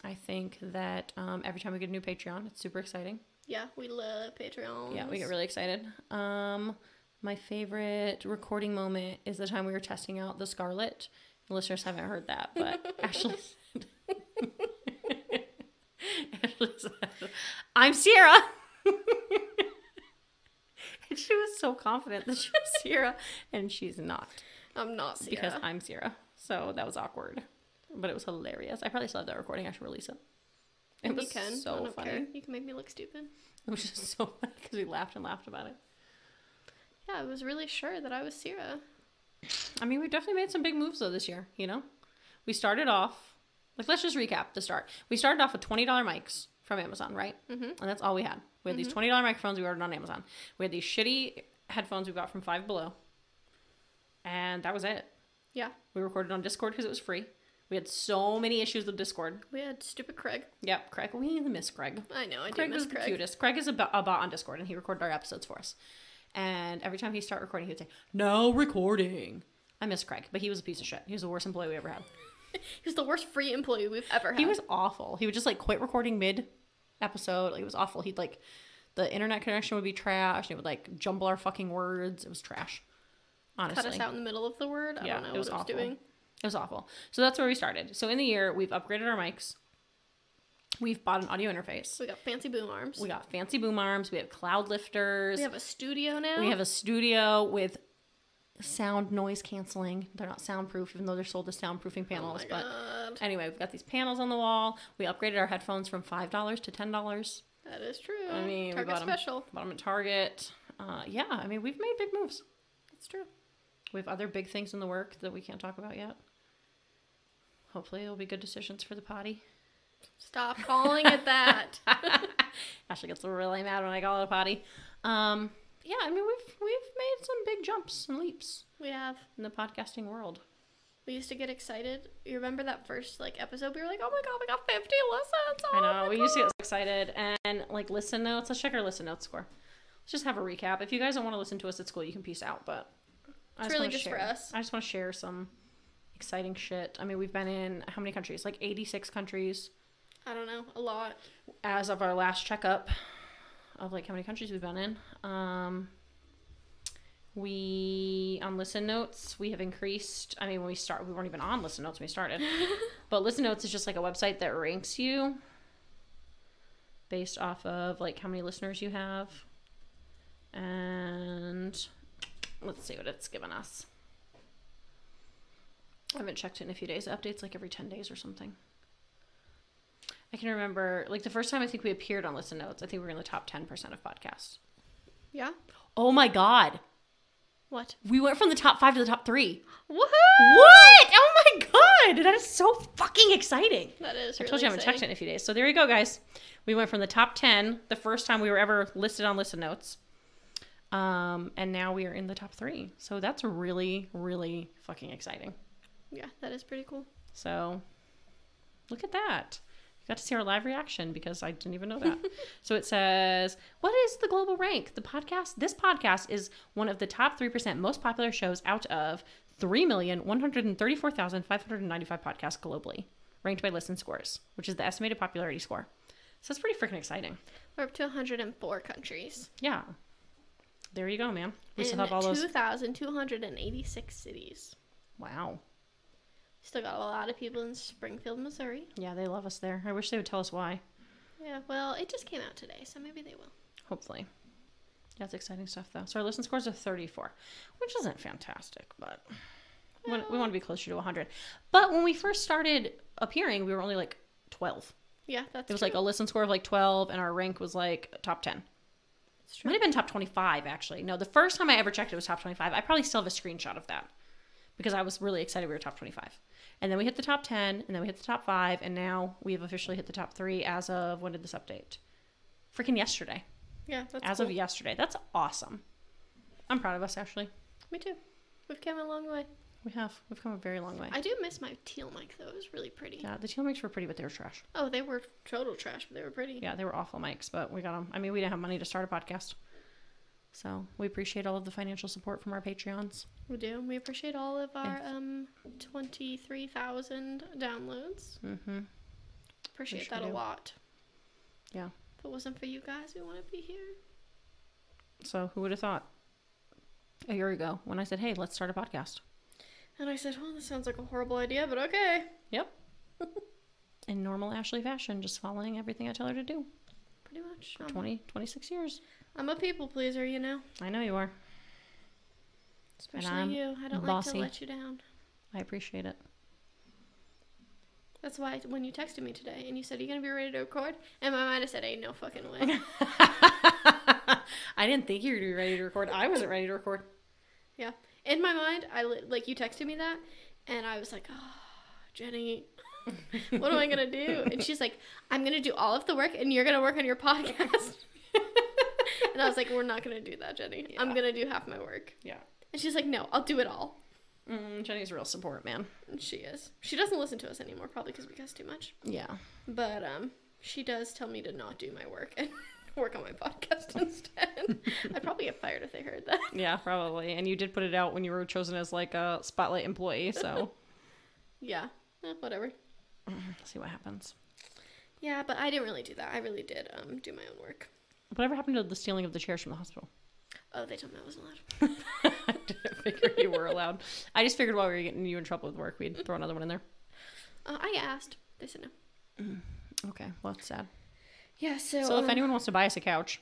I think that every time we get a new Patreon, it's super exciting. Yeah, we love Patreons. Yeah, we get really excited. My favorite recording moment is the time we were testing out the Scarlet. The listeners haven't heard that, but Ashley said, I'm Sierra. And she was so confident that she was Sierra, and she's not. I'm not Sierra. Because I'm Sierra. So that was awkward. But it was hilarious. I probably still have that recording. I should release it. It was so funny. Care. You can make me look stupid. It was just so funny because we laughed and laughed about it. Yeah, I was really sure that I was Sierra. I mean, we definitely made some big moves though this year, you know? We started off, like, let's just recap the start. We started off with $20 mics from Amazon, right? Mm-hmm. And that's all we had. We had these $20 microphones we ordered on Amazon. We had these shitty headphones we got from Five Below. And that was it. Yeah. We recorded on Discord because it was free. We had so many issues with Discord. We had stupid Craig. Yep, Craig. We miss Craig. I know, I Craig do miss was Craig. the cutest. Craig is a bot on Discord, and he recorded our episodes for us. And every time he'd start recording, he would say, "No recording." I miss Craig, but he was a piece of shit. He was the worst employee we ever had. He was the worst free employee we've ever had. He was awful. He would just like quit recording mid-episode. Like, it was awful. He'd like, the internet connection would be trash. And it would like jumble our fucking words. It was trash. Honestly. Cut us out in the middle of the word. I don't know what it was doing. It was awful. So that's where we started. So in the year, we've upgraded our mics. We've bought an audio interface. We got fancy boom arms. We got fancy boom arms. We have cloud lifters. We have a studio now. We have a studio with sound noise canceling. They're not soundproof, even though they're sold as soundproofing panels. Oh my God. Anyway, we've got these panels on the wall. We upgraded our headphones from $5 to $10. That is true. I mean, Target we special. bought them at Target. Yeah, I mean, we've made big moves. That's true. We have other big things in the work that we can't talk about yet. Hopefully it'll be good decisions for the potty. Stop calling it that. Ashley gets really mad when I call it a potty. Yeah, I mean, we've made some big jumps and leaps. We have. In the podcasting world. We used to get excited. You remember that first episode? We were like, oh my God, we got 50 listens. Oh, I know. We used to get so excited. And listen notes. Let's check our listen notes score. Let's just have a recap. If you guys don't want to listen to us at school, you can peace out. But it's really just for us. I just want to share some exciting shit. I mean, we've been in how many countries? Like 86 countries. I don't know. A lot. As of our last checkup of how many countries we've been in. We, on Listen Notes, we have increased, I mean, when we weren't even on Listen Notes when we started. But Listen Notes is just a website that ranks you based off of how many listeners you have. And let's see what it's given us. I haven't checked it in a few days. It updates every 10 days or something. I can remember, the first time I think we appeared on Listen Notes, I think we were in the top 10% of podcasts. Yeah? Oh my God. What? We went from the top 5 to the top 3. Woohoo! What? Oh my God. That is so fucking exciting. That is really I told you I haven't checked it in a few days. So there you go, guys. We went from the top 10, the first time we were ever listed on Listen Notes. And now we are in the top 3. So that's really, really fucking exciting. Yeah, that is pretty cool. So look at that. You got to see our live reaction because I didn't even know that. So it says, what is the global rank? This podcast is one of the top 3% most popular shows out of 3,134,595 podcasts globally, ranked by Listen Scores, which is the estimated popularity score. So that's pretty freaking exciting. We're up to 104 countries. Yeah. There you go, man. We still have all those 2,286 cities. Wow. Still got a lot of people in Springfield, Missouri. Yeah, they love us there. I wish they would tell us why. Yeah, well, it just came out today, so maybe they will. Hopefully. Yeah, it's exciting stuff, though. So our listen scores are 34, which isn't fantastic, but we want to be closer to 100. But when we first started appearing, we were only 12. Yeah, that's It was true. a listen score of 12, and our rank was top 10. That's true. Might have been top 25, actually. No, the first time I ever checked it was top 25. I probably still have a screenshot of that because I was really excited we were top 25. And then we hit the top 10, and then we hit the top 5, and now we have officially hit the top 3 as of, when did this update? Freaking yesterday. Yeah, that's As cool. of yesterday. That's awesome. I'm proud of us, Ashley. Me too. We've come a long way. We have. We've come a very long way. I do miss my teal mic, though. It was really pretty. Yeah, the teal mics were pretty, but they were trash. Oh, they were total trash, but they were pretty. Yeah, they were awful mics, but we got them. I mean, we didn't have money to start a podcast. So we appreciate all of the financial support from our Patreons. We do. We appreciate all of our 23,000 downloads. Mm-hmm. Appreciate that a lot. Yeah. If it wasn't for you guys, we wouldn't be here. So who would have thought a year ago when I said, hey, let's start a podcast? And I said, well, this sounds like a horrible idea, but okay. Yep. In normal Ashley fashion, just following everything I tell her to do. Pretty much. For 26 years. I'm a people pleaser, you know. I know you are. Especially you. I don't like to let you down. I appreciate it. That's why when you texted me today and you said, are you going to be ready to record? And my mind, I said, ain't no fucking way. I didn't think you were going to be ready to record. I wasn't ready to record. Yeah. In my mind, you texted me that, and I was like, oh, Jenny, what am I going to do? And she's like, I'm going to do all of the work, and you're going to work on your podcast. And I was like, we're not going to do that, Jenny. Yeah. I'm going to do half my work. Yeah. And she's like, no, I'll do it all. Jenny's a real support, man. And she is. She doesn't listen to us anymore, probably because we cuss too much. Yeah. But she does tell me to not do my work and work on my podcast instead. I'd probably get fired if they heard that. Yeah, probably. And you did put it out when you were chosen as like a spotlight employee, so. Yeah. Whatever. See what happens. Yeah, but I didn't really do that. I really did do my own work. Whatever happened to the stealing of the chairs from the hospital? Oh, they told me I wasn't allowed. I didn't figure you were allowed. I just figured while we were getting you in trouble with work, we'd throw another one in there. I asked. They said no. Okay, well, that's sad. Yeah, so if anyone wants to buy us a couch.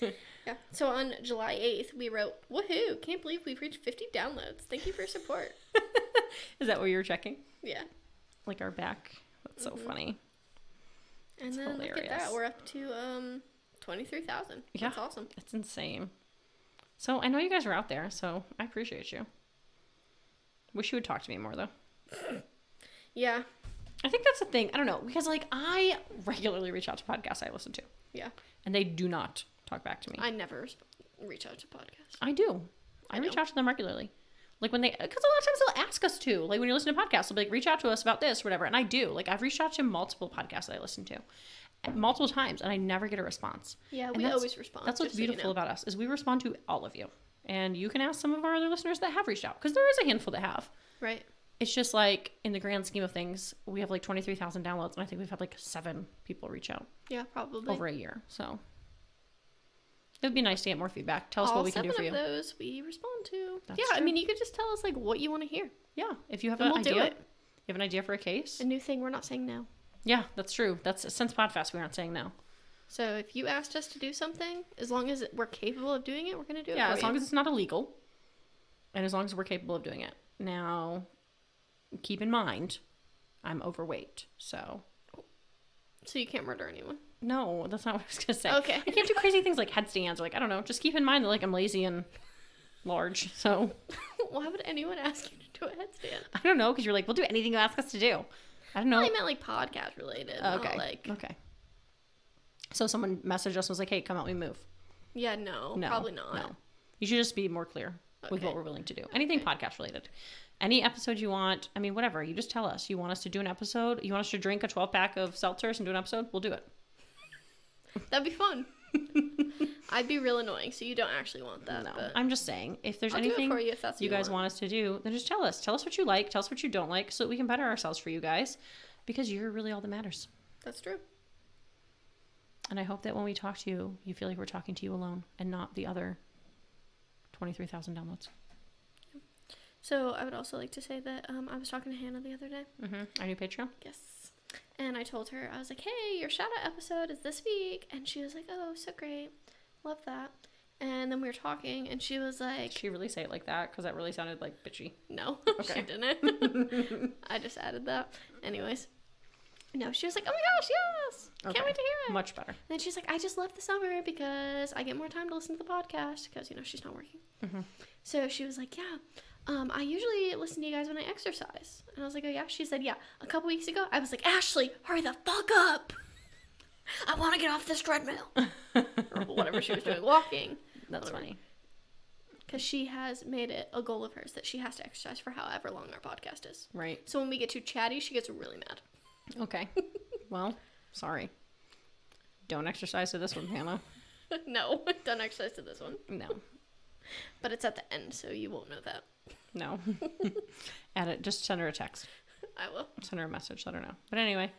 Yeah, so on July 8th, we wrote, woohoo, can't believe we've reached 50 downloads. Thank you for your support. Is that what you were checking? Yeah. Like our back? That's so funny. And then hilarious. Look at that, we're up to 23,000. Yeah, that's awesome. It's insane. So I know you guys are out there, so I appreciate you. Wish you would talk to me more, though. Yeah. I think that's the thing. I don't know, because like I regularly reach out to podcasts I listen to. Yeah. And they do not talk back to me. I never reach out to podcasts. I do. I reach out to them regularly. Like when because a lot of times they'll ask us to. Like when you listen to podcasts, they'll be like, reach out to us about this or whatever. And I do. Like I've reached out to multiple podcasts that I listen to multiple times and I never get a response. Yeah, we always respond. That's what's beautiful about us is we respond to all of you. And you can ask some of our other listeners that have reached out because there is a handful that have. Right. It's just like in the grand scheme of things, we have like 23,000 downloads and I think we've had like 7 people reach out. Yeah, probably. Over a year. So it would be nice to get more feedback. Tell us what we can do for you. All 7 of those we respond to. That's true. I mean, you could just tell us like what you want to hear. Yeah. If you have an idea. Do it. You have an idea for a case? A new thing, we're not saying no. Yeah, that's true. That's since Podfest, we aren't saying no. So if you asked us to do something, as long as we're capable of doing it, we're going to do it. Yeah, as long as it's not illegal. And as long as we're capable of doing it. Now, keep in mind, I'm overweight, so. So you can't murder anyone? No, that's not what I was going to say. Okay. I can't do crazy things like headstands or like, I don't know. Just keep in mind that like I'm lazy and large, so. Why would anyone ask you to do a headstand? I don't know, because you're like, we'll do anything you ask us to do. I don't know. I meant like podcast related. Okay. Okay. So someone messaged us and was like, hey, come help me move. Yeah, no, probably not. No. You should just be more clear with what we're willing to do. Anything podcast related. Any episode you want, I mean, whatever. You just tell us. You want us to do an episode? You want us to drink a 12-pack of seltzers and do an episode? We'll do it. That'd be fun. I'd be real annoying, so you don't actually want that. No, but I'm just saying, if there's I'll anything do it for you, if that's you guys want us to do, then just tell us. Tell us what you like. Tell us what you don't like so that we can better ourselves for you guys because you're really all that matters. That's true. And I hope that when we talk to you, you feel like we're talking to you alone and not the other 23,000 downloads. So I would also like to say that I was talking to Hannah the other day. Our new Patreon? Yes. And I told her, I was like, hey, your shout-out episode is this week. And she was like, oh, so great. Love that. And then we were talking, and she was like... Did she really say it like that? Because that really sounded like bitchy. No, okay. She didn't. I just added that. Anyways. No, she was like, oh my gosh, yes. Can't wait to hear it. Much better. And then she's like, I just love the summer because I get more time to listen to the podcast because, she's not working. So she was like, yeah, I usually listen to you guys when I exercise. And I was like, oh yeah? She said, yeah. A couple weeks ago, I was like, Ashley, hurry the fuck up. I want to get off this treadmill. Or whatever she was doing, walking. That's funny. Because she has made it a goal of hers that she has to exercise for however long our podcast is. Right. So when we get too chatty, she gets really mad. Okay. Well, sorry. Don't exercise to this one, Hannah. No, don't exercise to this one. No. But it's at the end, so you won't know that. No. Add it. Just send her a text. I will. Send her a message. Let her know. But anyway.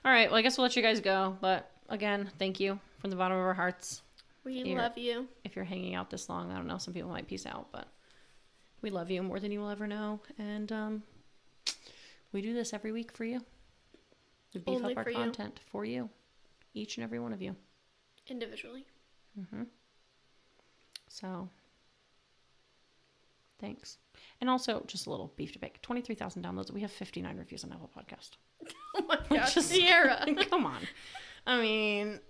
All right. Well, I guess we'll let you guys go. But again, thank you from the bottom of our hearts. We love you. If you're hanging out this long, I don't know. Some people might peace out, but we love you more than you will ever know. And we do this every week for you. We beef Only up our for you. content for you. Each and every one of you. Individually. Mm-hmm. So, thanks. And also, just a little beef to bake. 23,000 downloads. We have 59 reviews on Apple Podcast. Oh my gosh, Sierra. Come on. I mean,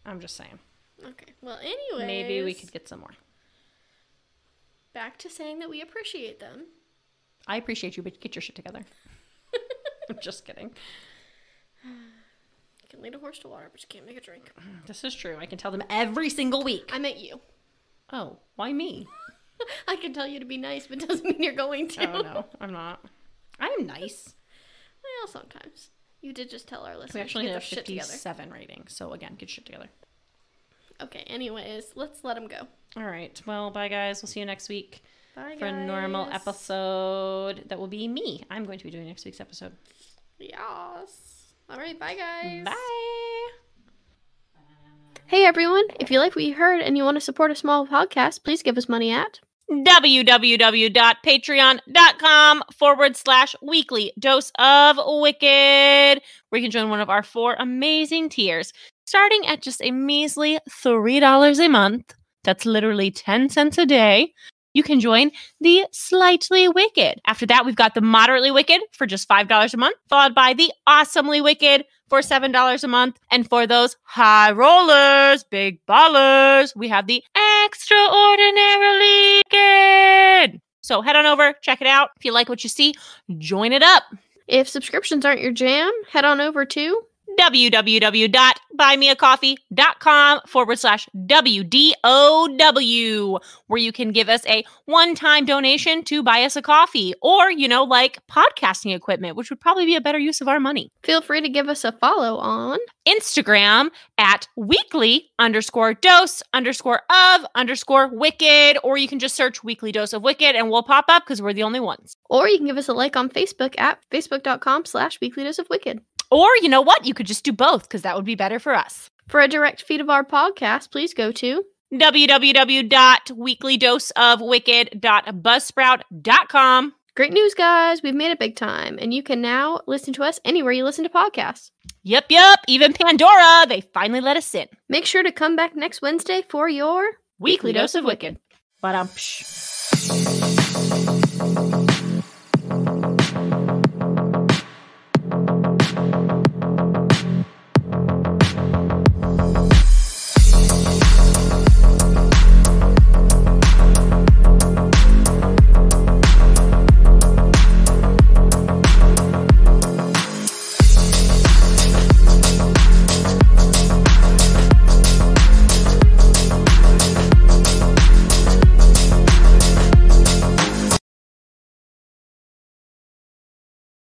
I'm just saying. Okay. Well, anyways. Maybe we could get some more. Back to saying that we appreciate them. I appreciate you, but get your shit together. I'm just kidding. You can lead a horse to water, but you can't make a drink. This is true. I can tell them every single week. I meant you. Oh, why me? I can tell you to be nice, but doesn't mean you're going to. Oh, no, I'm not. I'm nice. Well, sometimes. You did just tell our listeners We actually to get have their shit together. 57 ratings. So, again, get your shit together. Okay, anyways, let's let them go. All right. Well, bye, guys. We'll see you next week. Bye, For guys. a normal episode that will be me. I'm going to be doing next week's episode. Yes. All right, bye, guys. Bye. Hey, everyone. If you like what you heard and you want to support a small podcast, please give us money at www.patreon.com/weekly dose of wicked, where you can join one of our 4 amazing tiers, starting at just a measly $3 a month. That's literally 10 cents a day. You can join the Slightly Wicked. After that, we've got the Moderately Wicked for just $5 a month, followed by the Awesomely Wicked for $7 a month. And for those high rollers, big ballers, we have the Extraordinarily Wicked. So head on over, check it out. If you like what you see, join it up. If subscriptions aren't your jam, head on over to www.buymeacoffee.com/WDOW, where you can give us a one-time donation to buy us a coffee or, like podcasting equipment, which would probably be a better use of our money. Feel free to give us a follow on Instagram at weekly_dose_of_wicked, or you can just search Weekly Dose of Wicked and we'll pop up because we're the only ones. or you can give us a like on Facebook at facebook.com/weeklydoseofwicked. Or you know what? You could just do both because that would be better for us. For a direct feed of our podcast, please go to www.weeklydoseofwicked.buzzsprout.com. Great news, guys. We've made it big time, and you can now listen to us anywhere you listen to podcasts. Yep. Even Pandora. They finally let us in. Make sure to come back next Wednesday for your Weekly Dose of Wicked. But